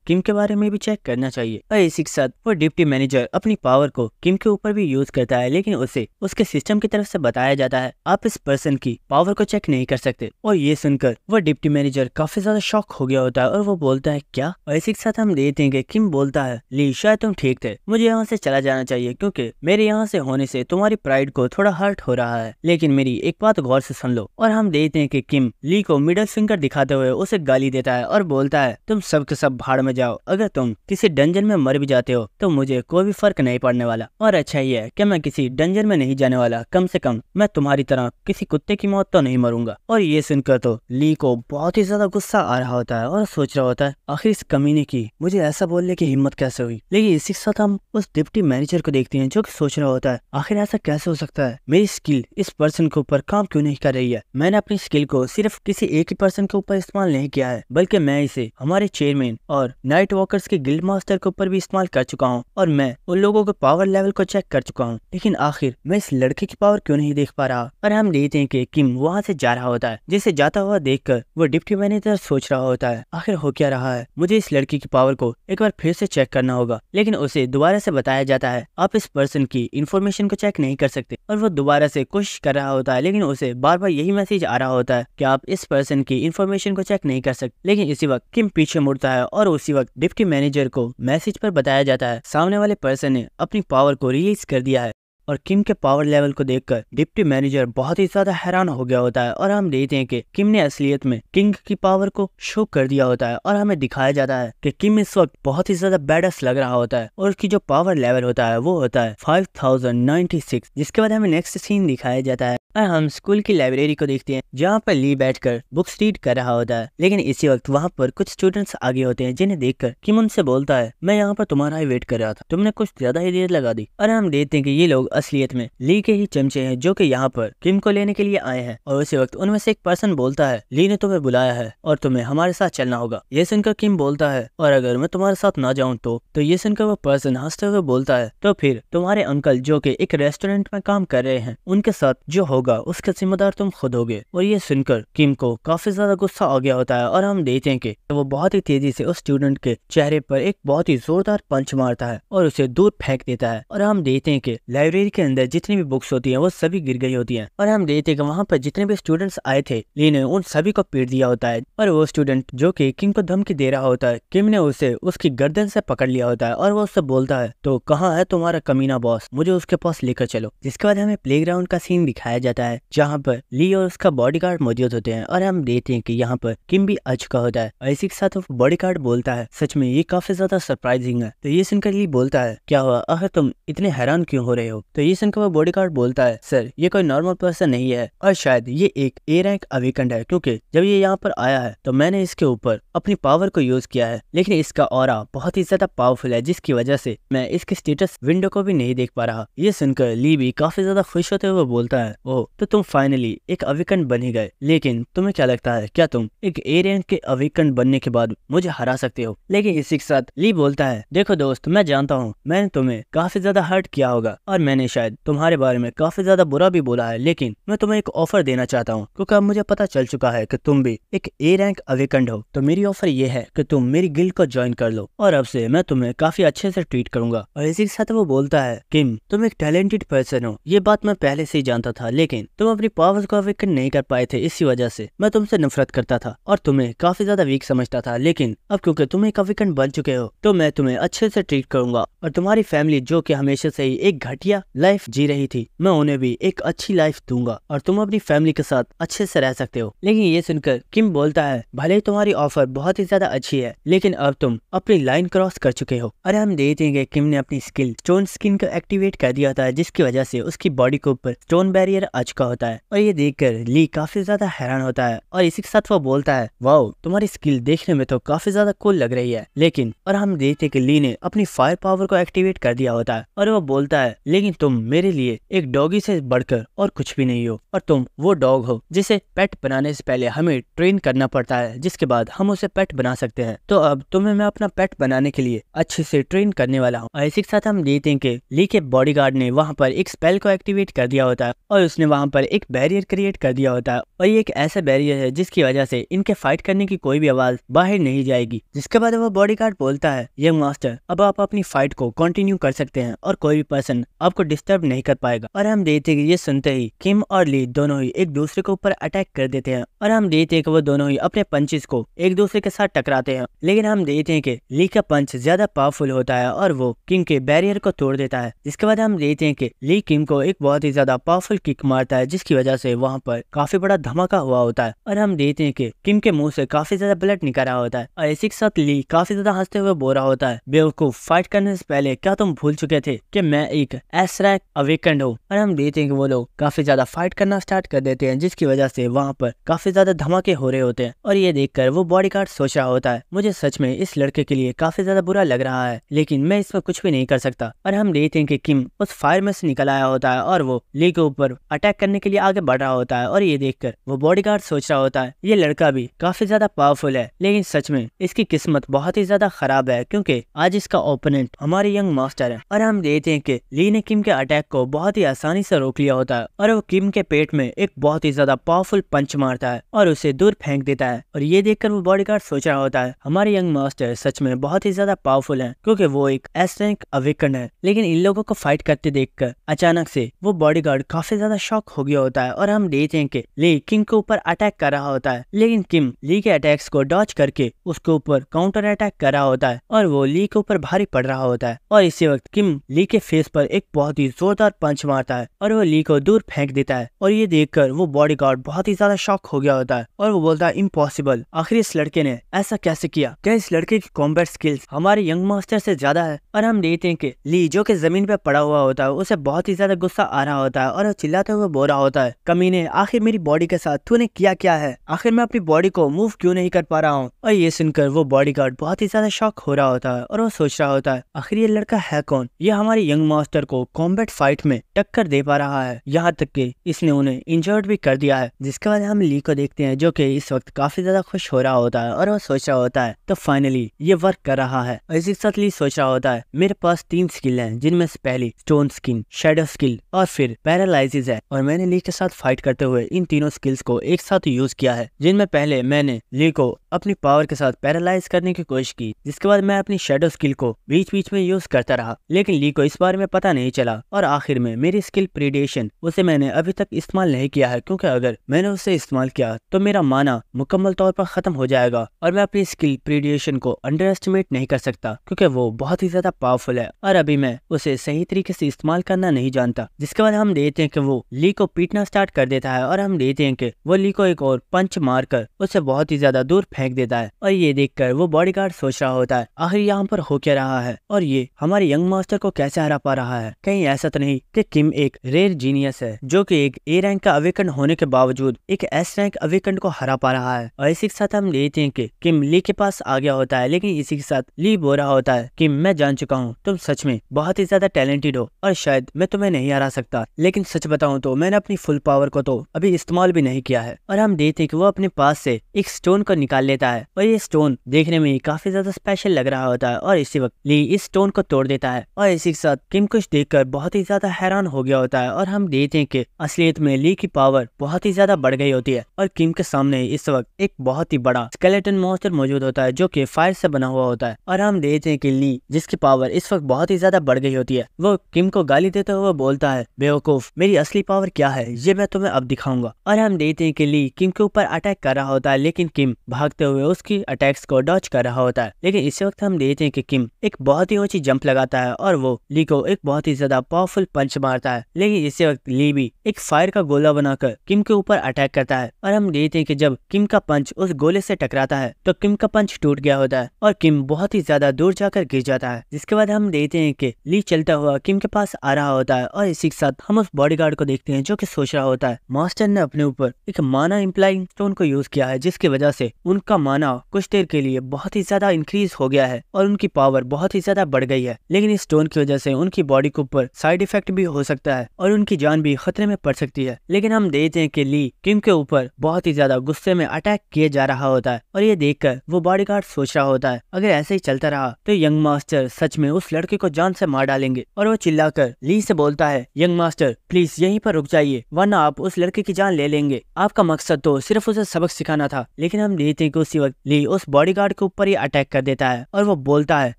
किम के बारे में भी चेक करना चाहिए। और इसी के साथ वो डिप्टी मैनेजर अपनी पावर को किम के ऊपर भी यूज करता है, लेकिन उसे उसके सिस्टम की तरफ से बताया जाता है आप इस पर्सन की पावर को चेक नहीं कर सकते। और ये सुनकर वो डिप्टी मैनेजर काफी ज्यादा शॉक हो गया होता है और वो बोलता है क्या। और इसी के साथ हम देखते हैं कि किम बोलता है ली शायद तुम ठीक थे, मुझे यहाँ से चला जाना चाहिए क्योंकि मेरे यहाँ से होने से तुम्हारी प्राइड को थोड़ा हर्ट हो रहा है, लेकिन मेरी एक बात गौर से सुन लो। और हम देखते हैं कि किम ली को मिडिल फिंगर दिखाते हुए उसे गाली देता है और बोलता है तुम सब के सब भाड़ में जाओ, अगर तुम किसी डंजन में मर भी जाते हो तो मुझे कोई भी फर्क नहीं पड़ने वाला। और अच्छा ही है कि मैं किसी डंजन में नहीं जाने वाला, कम से कम मैं तुम्हारी तरह किसी कुत्ते की मौत तो नहीं मरूंगा। और ये सुनकर तो ली को बहुत ही ज्यादा गुस्सा आ रहा होता है और सोच रहा होता है आखिर इस कमीने की मुझे ऐसा बोलने की हिम्मत कैसे हुई। लेकिन इसी के साथ हम उस डिप्टी मैनेजर को देखते हैं जो कि सोच रहा होता है आखिर ऐसा कैसे हो सकता है, मेरी स्किल इस पर्सन के ऊपर काम क्यों नहीं कर रही है। मैंने अपनी स्किल को सिर्फ किसी एक ही पर्सन के ऊपर इस्तेमाल नहीं किया है, बल्कि मैं इसे हमारे चेयरमैन और नाइट वॉकर्स के गिल्ड मास्टर के ऊपर भी इस्तेमाल कर चुका हूँ और मैं उन लोगों के पावर लेवल को चेक कर चुका हूँ। लेकिन आखिर मैं इस लड़के की पावर क्यों नहीं देख पा रहा। और हम देखते हैं कि किम वहाँ से जा रहा होता है, जिसे जाता हुआ देखकर वो डिप्टी मैनेजर सोच रहा होता है आखिर हो क्या रहा है, मुझे इस लड़की की पावर को एक बार फिर से चेक करना होगा। लेकिन उसे दोबारा से बताया जाता है आप इस पर्सन की इंफॉर्मेशन को चेक नहीं कर सकते। और वो दोबारा से कोशिश कर रहा होता है, लेकिन उसे बार बार यही मैसेज आ रहा होता है कि आप इस पर्सन की इंफॉर्मेशन को चेक नहीं कर सकते। लेकिन इसी वक्त किम पीछे मुड़ता है और उसी वक्त डिप्टी मैनेजर को मैसेज पर बताया जाता है सामने वाले पर्सन ने अपनी पावर को रिलीज कर दिया है। और किम के पावर लेवल को देखकर डिप्टी मैनेजर बहुत ही ज्यादा हैरान हो गया होता है। और हम देखते हैं कि किम ने असलियत में किंग की पावर को शो कर दिया होता है और हमें दिखाया जाता है कि किम इस वक्त बहुत ही ज्यादा बैडस लग रहा होता है और उसकी जो पावर लेवल होता है वो होता है 5096। जिसके बाद हमें नेक्स्ट सीन दिखाया जाता है और हम स्कूल की लाइब्रेरी को देखते हैं जहाँ पर ली बैठकर बुक्स रीड कर रहा होता है। लेकिन इसी वक्त वहाँ पर कुछ स्टूडेंट्स आगे होते हैं जिन्हें देखकर किम उनसे बोलता है मैं यहाँ पर तुम्हारा ही वेट कर रहा था, तुमने कुछ ज्यादा ही देर लगा दी। और हम देखते हैं कि ये लोग असलियत में ली के ही चमचे हैं जो कि यहाँ पर किम को लेने के लिए आए हैं। और उसी वक्त उनमें से एक पर्सन बोलता है ली ने तुम्हें बुलाया है और तुम्हें हमारे साथ चलना होगा। ये सुनकर किम बोलता है और अगर मैं तुम्हारे साथ ना जाऊँ तो ये सुनकर वो पर्सन हंसते हुए बोलता है तो फिर तुम्हारे अंकल जो कि एक रेस्टोरेंट में काम कर रहे हैं उनके साथ जो होगा उसका जिम्मेदार तुम खुद होगे। और ये सुनकर किम को काफी ज्यादा गुस्सा आ गया होता है और हम देखते हैं कि वो बहुत ही तेजी से उस स्टूडेंट के चेहरे पर एक बहुत ही जोरदार पंच मारता है और उसे दूर फेंक देता है। और हम देखते हैं कि लाइब्रेरी के अंदर जितनी भी बुक्स होती हैं वो सभी गिर गई होती हैं। और हम देखते हैं कि वहाँ पर जितने भी स्टूडेंट्स आए थे ली ने उन सभी को पीट दिया होता है। और वो स्टूडेंट जो कि किम को धमकी दे रहा होता है किम ने उसे उसकी गर्दन से पकड़ लिया होता है और वो उससे बोलता है तो कहाँ है तुम्हारा कमीना बॉस, मुझे उसके पास लेकर चलो। जिसके बाद हमें प्लेग्राउंड का सीन दिखाया जाता है जहाँ पर ली और उसका बॉडीगार्ड मौजूद होते हैं। और हम देखते हैं कि यहाँ पर किम भी आ चुका होता है और इसी के साथ वो बॉडीगार्ड बोलता है सच में ये काफी ज्यादा सरप्राइजिंग है। तो ये सुनकर ली बोलता है क्या हुआ, आखिर तुम इतने हैरान क्यों हो रहे हो। तो ये सुनकर वो बॉडीगार्ड बोलता है सर ये कोई नॉर्मल पर्सन नहीं है और शायद ये एक ए रैंक अवेकेंड है, क्योंकि जब ये यहाँ पर आया है तो मैंने इसके ऊपर अपनी पावर को यूज किया है, लेकिन इसका ऑरा बहुत ही ज्यादा पावरफुल है जिसकी वजह से मैं इसके स्टेटस विंडो को भी नहीं देख पा रहा। ये सुनकर ली भी काफी ज्यादा खुश होते हुए बोलता है ओह तो तुम फाइनली एक अवेकेंड बन ही गए, लेकिन तुम्हें क्या लगता है क्या तुम एक ए रैंक के अवेकेंड बनने के बाद मुझे हरा सकते हो। लेकिन इसी के साथ ली बोलता है देखो दोस्त मैं जानता हूँ मैंने तुम्हें काफी ज्यादा हर्ट किया होगा और मैंने शायद तुम्हारे बारे में काफी ज्यादा बुरा भी बोला है, लेकिन मैं तुम्हें एक ऑफर देना चाहता हूँ क्योंकि अब मुझे पता चल चुका है कि तुम भी एक ए रैंक अवेकेंड हो। तो मेरी ऑफर ये है कि तुम मेरी गिल्ड को ज्वाइन कर लो और अब से मैं तुम्हें काफी अच्छे से ट्रीट करूंगा। और इसी के साथ वो बोलता है किम तुम एक टैलेंटेड पर्सन हो, ये बात मैं पहले से ही जानता था, लेकिन तुम अपनी पावर्स को अवेकन नहीं कर पाए थे, इसी वजह से मैं तुमसे नफरत करता था और तुम्हें काफी ज्यादा वीक समझता था। लेकिन अब क्योंकि तुम एक अवेकन बन चुके हो तो मैं तुम्हें अच्छे से ट्रीट करूंगा और तुम्हारी फैमिली जो कि हमेशा से ही एक घटिया लाइफ जी रही थी मैं उन्हें भी एक अच्छी लाइफ दूंगा और तुम अपनी फैमिली के साथ अच्छे से रह सकते हो। लेकिन ये सुनकर किम बोलता है भले ही तुम्हारी ऑफर बहुत ही ज्यादा अच्छी है लेकिन अब तुम अपनी लाइन क्रॉस कर चुके हो। अरे हम देखते हैं कि किम ने अपनी स्किल स्टोन स्किन को एक्टिवेट कर दिया था जिसकी वजह से उसकी बॉडी के ऊपर स्टोन बैरियर आ चुका होता है। और ये देखकर ली काफी ज्यादा हैरान होता है और इसी के साथ वो बोलता है वाओ तुम्हारी स्किल देखने में तो काफी ज्यादा कूल लग रही है, लेकिन और हम देखते हैं कि ली ने अपनी फायर पावर को एक्टिवेट कर दिया होता है और वो बोलता है लेकिन तुम मेरे लिए एक डॉगी से बढ़कर और कुछ भी नहीं हो और तुम वो डॉग हो जिसे पेट बनाने से पहले हमें ट्रेन करना पड़ता है जिसके बाद हम उसे पेट बना सकते हैं। तो अब तुम्हें मैं अपना पेट बनाने के लिए अच्छे से ट्रेन करने वाला हूँ। और इसी के साथ हम देखते हैं कि ली के बॉडीगार्ड ने वहाँ पर एक स्पेल को एक्टिवेट कर दिया होता है और उसने वहाँ पर एक बैरियर क्रिएट कर दिया होता है और ये एक ऐसा बैरियर है जिसकी वजह से इनके फाइट करने की कोई भी आवाज बाहर नहीं जाएगी। जिसके बाद वो बॉडीगार्ड बोलता है, यंग मास्टर अब आप अपनी फाइट को कंटिन्यू कर सकते हैं और कोई भी पर्सन आपको डिस्टर्ब नहीं कर पाएगा। और हम देखते हैं कि ये सुनते ही किम और ली दोनों ही एक दूसरे के ऊपर अटैक कर देते हैं और हम देखते हैं कि वो दोनों ही अपने पंचेस को एक दूसरे के साथ टकराते हैं। लेकिन हम देखते हैं कि ली का पंच ज्यादा पावरफुल होता है और वो किम के बैरियर को तोड़ देता है। जिसके बाद हम देखते हैं कि ली किम को एक बहुत ही ज्यादा पावरफुल किक मारता है जिसकी वजह से वहाँ पर काफी बड़ा धमाका हुआ होता है और हम देखते हैं कि किम के मुंह से काफी ज्यादा ब्लड निकल रहा होता है और इसी के साथ ली काफी ज्यादा हंसते हुए बोल रहा होता है, बेवकूफ, फाइट करने से पहले क्या तुम भूल चुके थे कि मैं एक एस-रैंक अवेकन्ड हूँ। और हम देखते हैं कि वो लोग काफी ज्यादा फाइट करना स्टार्ट कर देते हैं जिसकी वजह से वहाँ पर काफी ज्यादा धमाके हो रहे होते हैं। और ये देखकर वो बॉडीगार्ड सोच रहा होता है, मुझे सच में इस लड़के के लिए काफी ज्यादा बुरा लग रहा है लेकिन मैं इसमें कुछ भी नहीं कर सकता। और हम देखते हैं कि किम उस फायर में से निकल आया होता है और वो ली के ऊपर अटैक करने के लिए आगे बढ़ रहा होता है। और ये देखकर वो बॉडीगार्ड सोच रहा होता है, ये लड़का भी काफी ज्यादा पावरफुल है लेकिन सच में इसकी किस्मत बहुत ही ज्यादा खराब है क्योंकि आज इसका ओपोनेंट हमारे यंग मास्टर है। और हम देखते हैं कि ली ने किम के अटैक को बहुत ही आसानी से रोक लिया होता है और वो किम के पेट में एक बहुत ही ज्यादा पावरफुल पंच मारता है और उसे दूर फेंक देता है। और ये देखकर वो बॉडीगार्ड सोच रहा होता है, हमारे यंग मास्टर सच में बहुत ही ज्यादा पावरफुल है क्योंकि वो एक एस-रैंक अवेकन्ड है। लेकिन इन लोगों को फाइट करते देखकर अचानक से वो बॉडीगार्ड काफी ज्यादा शॉक हो गया होता है और हम देखते हैं कि ली किम के ऊपर अटैक कर रहा होता है लेकिन किम ली के अटैक्स को डॉज करके उसके ऊपर काउंटर अटैक कर रहा होता है और वो ली के ऊपर भारी पड़ रहा होता है। और इसी वक्त किम ली के फेस पर एक बहुत ही जोरदार पंच मारता है और वो ली को दूर फेंक देता है। और ये देखकर वो बॉडीगार्ड बहुत ही ज्यादा शॉक हो गया होता है और वो बोलता है, इम्पॉसिबल, आखिर इस लड़के ने ऐसा कैसे किया? क्या इस लड़के की कॉम्बैट स्किल्स हमारे यंग मास्टर से ज्यादा है? और हम देखते हैं कि ली जो कि जमीन पे पड़ा हुआ होता है उसे बहुत ही ज्यादा गुस्सा आ रहा होता है और वो चिल्लाते हुए बोल रहा होता है, कमीने, आखिर मेरी बॉडी के साथ तूने किया क्या है? आखिर मैं अपनी बॉडी को मूव क्यों नहीं कर पा रहा हूँ? और ये सुनकर वो बॉडीगार्ड बहुत ही ज्यादा शॉक हो रहा होता है और वो सोच रहा होता है, आखिर ये लड़का है कौन? ये हमारे यंग मास्टर को कॉम्बैट फाइट में टक्कर दे पा रहा है, यहाँ तक कि इसने उन्हें इंजर्ड भी कर दिया है। जिसके बाद हम ली को देखते हैं जो कि इस वक्त काफी ज्यादा खुश हो रहा होता है और वो सोच रहा होता है तो फाइनली ये वर्क कर रहा है। और इसी के साथ ली सोच रहा होता है, मेरे पास 3 स्किल हैं जिनमें से पहली स्टोन स्किन, शेडो स्किल और फिर पैरालाइसिस है और मैंने ली के साथ फाइट करते हुए इन तीनों स्किल्स को एक साथ यूज किया है। जिनमें पहले मैंने ली को अपनी पावर के साथ पैरालाइज करने की कोशिश की, जिसके बाद मैं अपनी शेडो स्किल को बीच बीच में यूज करता रहा लेकिन ली को इस बारे में पता नहीं चला और आखिर में मेरी स्किल प्रीडेशन उसे मैंने अभी तक इस्तेमाल नहीं किया है क्योंकि अगर मैंने उसे इस्तेमाल किया तो मेरा माना मुकम्मल तौर पर खत्म हो जाएगा और मैं अपनी स्किल प्रीडेशन को अंडर एस्टिमेट नहीं कर सकता क्योंकि वो बहुत ही ज्यादा पावरफुल है और अभी मैं उसे सही तरीके से इस्तेमाल करना नहीं जानता। जिसके बाद हम देखते हैं कि वो ली को पीटना स्टार्ट कर देता है और हम देखते हैं कि वो ली को एक और पंच मारकर उसे बहुत ही ज्यादा दूर फेंक देता है। और ये देखकर वो बॉडीगार्ड सोच रहा होता है, आखिर यहाँ पर हो क्या रहा है और ये हमारे यंग मास्टर को कैसे हरा पा रहा है? कहीं ऐसा तो नहीं कि किम एक रेयर जीनियस है जो कि एक ए रैंक का अवेकन होने के बावजूद एक एस रैंक अवेकन को हरा पा रहा है? और इसी के साथ हम देखते हैं कि किम ली के पास आ गया होता है लेकिन इसी के साथ ली बोल रहा होता है, किम, मैं जान चुका हूँ तुम सच में बहुत ही ज्यादा टैलेंटेड हो और शायद मैं तुम्हें नहीं हरा सकता, लेकिन सच बताऊं तो मैंने अपनी फुल पावर को तो अभी इस्तेमाल भी नहीं किया है। और हम देखते हैं कि वो अपने पास से एक स्टोन को निकाल लेता है और ये स्टोन देखने में काफी ज्यादा स्पेशल लग रहा होता है और इसी वक्त ली इस स्टोन को तोड़ देता है। और इसी के साथ किम कुछ देखकर बहुत ही ज्यादा हैरान हो गया होता है और हम देखते हैं कि असलियत में ली की पावर बहुत ही ज्यादा बढ़ गई होती है और किम के सामने इस वक्त एक बहुत ही बड़ा स्केलेटन मॉन्स्टर मौजूद होता है जो कि फायर से बना हुआ होता है। और हम देखते हैं कि ली, जिसकी पावर इस वक्त बहुत ही ज्यादा बढ़ गई होती है, वो किम को गाली देते हुए बोलता है, बेवकूफ, मेरी असली पावर क्या है ये मैं तुम्हें अब दिखाऊंगा। और हम देखते हैं कि ली किम के ऊपर अटैक कर रहा होता है लेकिन किम भागते हुए उसकी अटैक्स को डॉज कर रहा होता है। लेकिन इसी वक्त हम देखते हैं कि किम एक बहुत ही ऊंची जंप लगाता है और वो ली को एक बहुत ही ज्यादा पावरफुल पंच मारता है। लेकिन इसी वक्त ली भी एक फायर का गोला बनाकर किम के ऊपर अटैक करता है और हम देखते हैं कि जब किम का पंच उस गोले से टकराता है तो किम का पंच टूट गया होता है और किम बहुत ही ज्यादा दूर जाकर गिर जाता है। जिसके बाद हम देखते हैं कि ली चलता हुआ किम के पास आ रहा होता है और इसी के साथ हम उस बॉडीगार्ड को देखते हैं जो कि सोच रहा होता है, मास्टर ने अपने ऊपर एक माना इम्प्लाइंग स्टोन को यूज किया है जिसकी वजह से उनका माना कुछ देर के लिए बहुत ही ज्यादा इंक्रीज हो गया है और उनकी पावर बहुत ही ज्यादा बढ़ गई है। लेकिन इस स्टोन की वजह से उनकी बॉडी के ऊपर साइड इफेक्ट भी हो सकता है और उनकी जान भी खतरे में पड़ सकती है। लेकिन हम देखते हैं कि ली किम के ऊपर बहुत ही ज्यादा गुस्से में अटैक किए जा रहा होता है और ये देखकर वो बॉडीगार्ड सोच रहा होता है, अगर ऐसे ही चलता रहा तो यंग मास्टर सच में उस लड़के को जान से मार डालेंगे। और वो चिल्लाकर ली से बोलता है, यंग मास्टर प्लीज यहीं पर रुक जाइए वरना आप उस लड़के की जान ले लेंगे। आपका मकसद तो सिर्फ उसे सबक सिखाना था। लेकिन हम देखते हैं कि उसी वक्त ली उस बॉडीगार्ड के ऊपर ही अटैक कर देता है और वो बोलता है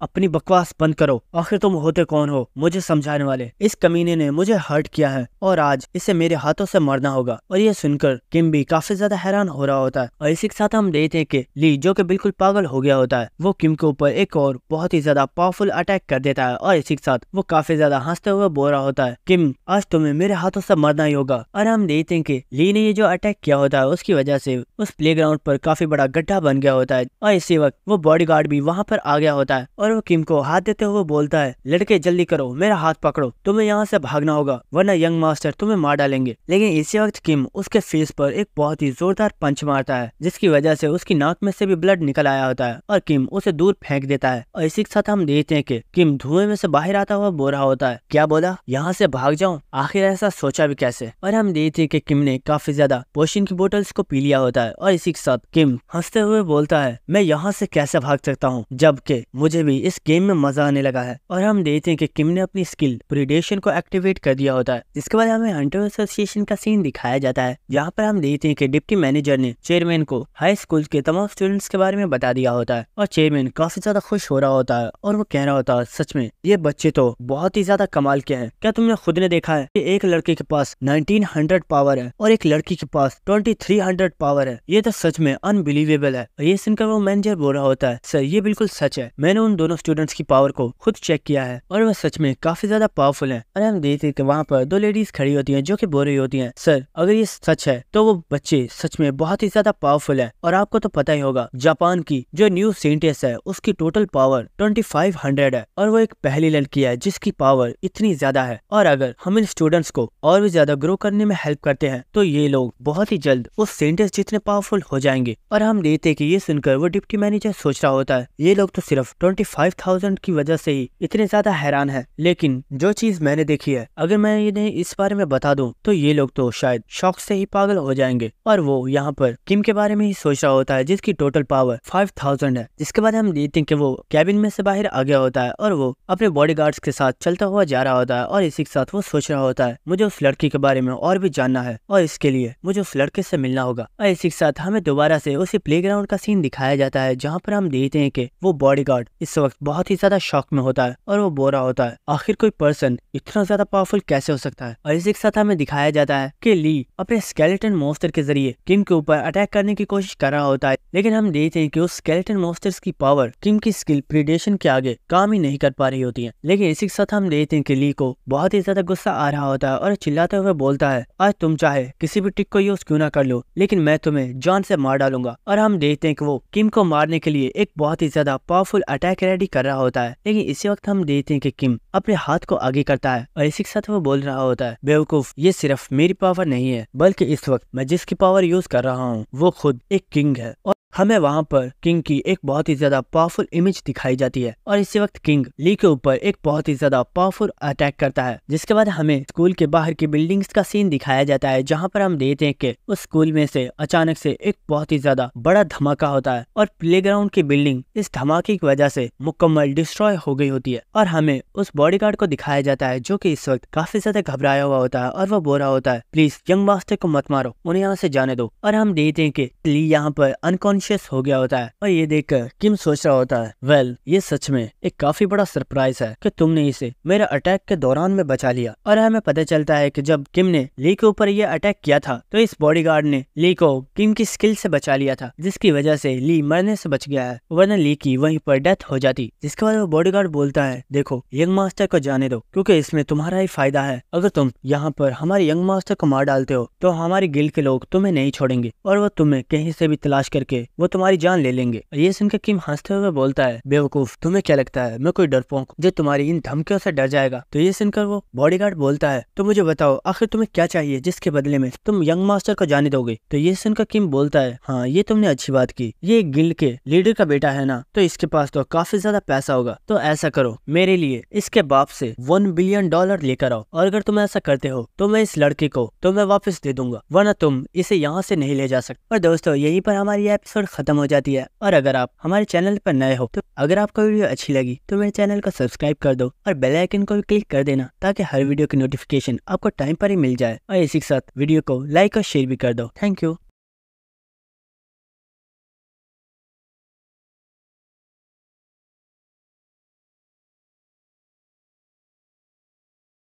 अपनी बकवास बंद करो, आखिर तुम होते कौन हो मुझे समझाने वाले। इस कमीने ने मुझे हर्ट किया है और आज इसे मेरे हाथों से मरना होगा। और ये सुनकर किम भी काफी ज्यादा हैरान हो रहा होता है। और इसी के साथ हम देखते हैं कि ली जो कि बिल्कुल पागल हो गया होता है वो किम के ऊपर एक और बहुत ही ज्यादा पावरफुल अटैक कर देता है। और इसी के साथ वो काफी ज्यादा हंसते हुए बोल रहा होता है किम आज तुम्हें मेरे हाथों से मरना ही होगा। और हम देखते हैं कि ली ने ये जो अटैक किया होता है उसकी वजह से उस प्लेग्राउंड पर काफी बड़ा गड्ढा बन गया होता है। और इसी वक्त वो बॉडीगार्ड भी वहां पर आ गया होता है और वो किम को हाथ देते हुए बोलता है लड़के जल्दी करो, मेरा हाथ पकड़ो, तुम्हें यहाँ से भागना होगा वरना यंग मास्टर तुम्हें मार डालेंगे। लेकिन इसी वक्त किम उसके फेस पर एक बहुत ही जोरदार पंच मारता है जिसकी वजह से उसकी नाक में से भी ब्लड निकल आया होता है और किम उसे दूर फेंक देता है। और इसी के साथ हम देखते हैं कि किम धुएं में से बाहर आता हुआ बोल रहा होता है क्या बोला, यहाँ से भाग जाऊं, आखिर ऐसा सोचा भी कैसे। और हम देखते हैं कि किम ने काफी ज्यादा पोशन की बोतल्स को पी लिया होता है। और इसी के साथ किम हंसते हुए बोलता है मैं यहाँ से कैसे भाग सकता हूँ जबकि मुझे भी इस गेम में मजा आने लगा है। और हम देखते हैं कि किम ने अपनी स्किल प्रीडेशन को एक्टिवेट कर दिया होता है। जिसके बाद हमें हंटर एसोसिएशन का सीन दिखाया जाता है जहाँ पर हम देखते हैं कि डिप्टी मैनेजर ने चेयरमैन को हाई स्कूल के तमाम स्टूडेंट्स के बारे में बता दिया होता है। और चेयरमैन काफी ज्यादा खुश हो रहा होता है और वो कह रहा होता है सच में ये बच्चे तो बहुत ही ज्यादा कमाल के हैं। क्या तुमने खुद ने देखा है कि एक लड़के के पास 1900 पावर है और एक लड़की के पास 2300 पावर है, ये तो सच में अनबिलीवेबल है। ये सुनकर वो मैनेजर बोल रहा होता है सर ये बिल्कुल सच है, मैंने उन दोनों स्टूडेंट्स की पावर को खुद चेक किया है और वह सच में काफी ज्यादा पावरफुल है। और हम देखते हैं कि वहाँ पर दो लेडीज खड़ी होती हैं जो कि बोल रही होती हैं सर अगर ये सच है तो वो बच्चे सच में बहुत ही ज्यादा पावरफुल है। और आपको तो पता ही होगा जापान की जो न्यू साइंटिस्ट है उसकी टोटल पावर 2500 है और वो एक पहली लड़की है जिसकी पावर इतनी ज्यादा है। और अगर हम इन स्टूडेंट्स को और भी ज्यादा ग्रो करने में हेल्प करते हैं तो ये लोग बहुत ही जल्द उस साइंटिस्ट जितने पावरफुल हो जाएंगे। और हम देखते हैं कि ये सुनकर वो डिप्टी मैनेजर सोच रहा होता है ये लोग तो सिर्फ 25,000 की वजह से ही इतने ज्यादा हैरान है, लेकिन जो चीज मैंने देखी है अगर मैं इन्हें इस बारे में बता दूं तो ये लोग तो शायद शौक से ही पागल हो जाएंगे। और वो यहाँ पर किम के बारे में ही सोच रहा होता है जिसकी टोटल पावर 5000 है। जिसके बाद हम देखते हैं कि वो कैबिन में से बाहर आ गया होता है और वो अपने बॉडीगार्ड्स के साथ चलता हुआ जा रहा होता है। और इसी के साथ वो सोच रहा होता है मुझे उस लड़की के बारे में और भी जानना है और इसके लिए मुझे उस लड़के से मिलना होगा। और इसी के साथ हमें दोबारा से उसी प्लेग्राउंड का सीन दिखाया जाता है जहाँ पर हम देखते हैं कि वो बॉडीगार्ड इस वक्त बहुत ही ज्यादा शॉक में होता है और वो बोल रहा होता है आखिर कोई पर्सन इतना ज्यादा पावरफुल कैसे हो सकता है। और इसी के साथ हमें दिखाया जाता है कि ली अपने स्केलेटन मॉन्स्टर के जरिए किम के ऊपर अटैक करने की कोशिश कर रहा होता है। लेकिन हम देखते हैं कि उस स्केलेटन मॉन्स्टर्स की पावर किम की स्किल प्रीडेशन के आगे काम ही नहीं कर पा रही होती है। लेकिन इसी के साथ हम देखते हैं कि ली को बहुत ही ज्यादा गुस्सा आ रहा होता है और चिल्लाते हुए बोलता है आज तुम चाहे किसी भी ट्रिक को यूज क्यों ना कर लो लेकिन मैं तुम्हें जान से मार डालूंगा। और हम देखते हैं कि वो किम को मारने के लिए एक बहुत ही ज्यादा पावरफुल अटैक रेडी कर रहा होता है। लेकिन इसी वक्त हम देखते हैं कि किम अपने हाथ को आगे करता है और इसी के साथ वो बोल रहा होता है बेवकूफ ये सिर्फ मेरी पावर नहीं है बल्कि इस वक्त मैं जिसकी पावर यूज कर रहा हूँ वो खुद एक किंग है। और हमें वहाँ पर किंग की एक बहुत ही ज्यादा पावरफुल इमेज दिखाई जाती है और इसी वक्त किंग ली के ऊपर एक बहुत ही ज्यादा पावरफुल अटैक करता है। जिसके बाद हमें स्कूल के बाहर की बिल्डिंग्स का सीन दिखाया जाता है जहाँ पर हम देखते हैं कि उस स्कूल में से अचानक से एक बहुत ही ज्यादा बड़ा धमाका होता है और प्लेग्राउंड की बिल्डिंग इस धमाके की वजह से मुकम्मल डिस्ट्रॉय हो गई होती है। और हमें उस बॉडीगार्ड को दिखाया जाता है जो कि इस वक्त काफी ज्यादा घबराया हुआ होता है और वो बोल रहा होता है प्लीज यंग मास्टर को मत मारो, उन्हें यहाँ से जाने दो। और हम देखते हैं कि ली यहाँ पर अनकॉन्शियस हो गया होता है और ये देखकर किम सोच रहा होता है वेल ये सच में एक काफी बड़ा सरप्राइज है कि तुमने इसे मेरे अटैक के दौरान में बचा लिया। और हमें पता चलता है कि जब किम ने ली के ऊपर ये अटैक किया था तो इस बॉडीगार्ड ने ली को किम की स्किल से बचा लिया था जिसकी वजह से ली मरने से बच गया है, वरना ली की वहीं पर डेथ हो जाती। जिसके बाद वो बॉडीगार्ड बोलता है देखो यंग मास्टर को जाने दो क्योंकि इसमें तुम्हारा ही फायदा है, अगर तुम यहाँ पर हमारे यंग मास्टर को मार डालते हो तो हमारी गिल्ड के लोग तुम्हें नहीं छोड़ेंगे और वो तुम्हें कहीं से भी तलाश करके वो तुम्हारी जान ले लेंगे। ये सुनकर किम हंसते हुए बोलता है बेवकूफ तुम्हें क्या लगता है मैं कोई डरपोक जो तुम्हारी इन धमकियों से डर जाएगा। तो ये सुनकर वो बॉडीगार्ड बोलता है तो मुझे बताओ आखिर तुम्हें क्या चाहिए जिसके बदले में तुम यंग मास्टर को जाने दोगे। तो ये सुनकर किम बोलता है हाँ ये तुमने अच्छी बात की, ये एक गिल्ड के लीडर का बेटा है ना तो इसके पास तो काफी ज्यादा पैसा होगा, तो ऐसा करो मेरे लिए इसके बाप से $1 बिलियन लेकर आओ और अगर तुम ऐसा करते हो तो मैं इस लड़के को तुम्हें वापस दे दूंगा वरना तुम इसे यहाँ से नहीं ले जा सकते। और दोस्तों यहीं पर हमारी एपिसोड पर खत्म हो जाती है। और अगर आप हमारे चैनल पर नए हो तो अगर आपको वीडियो अच्छी लगी तो मेरे चैनल को सब्सक्राइब कर दो और बेल आइकन को भी क्लिक कर देना, ताकि हर वीडियो की नोटिफिकेशन आपको टाइम पर ही मिल जाए। और इसी के साथ वीडियो को लाइक और शेयर भी कर दो। Thank you.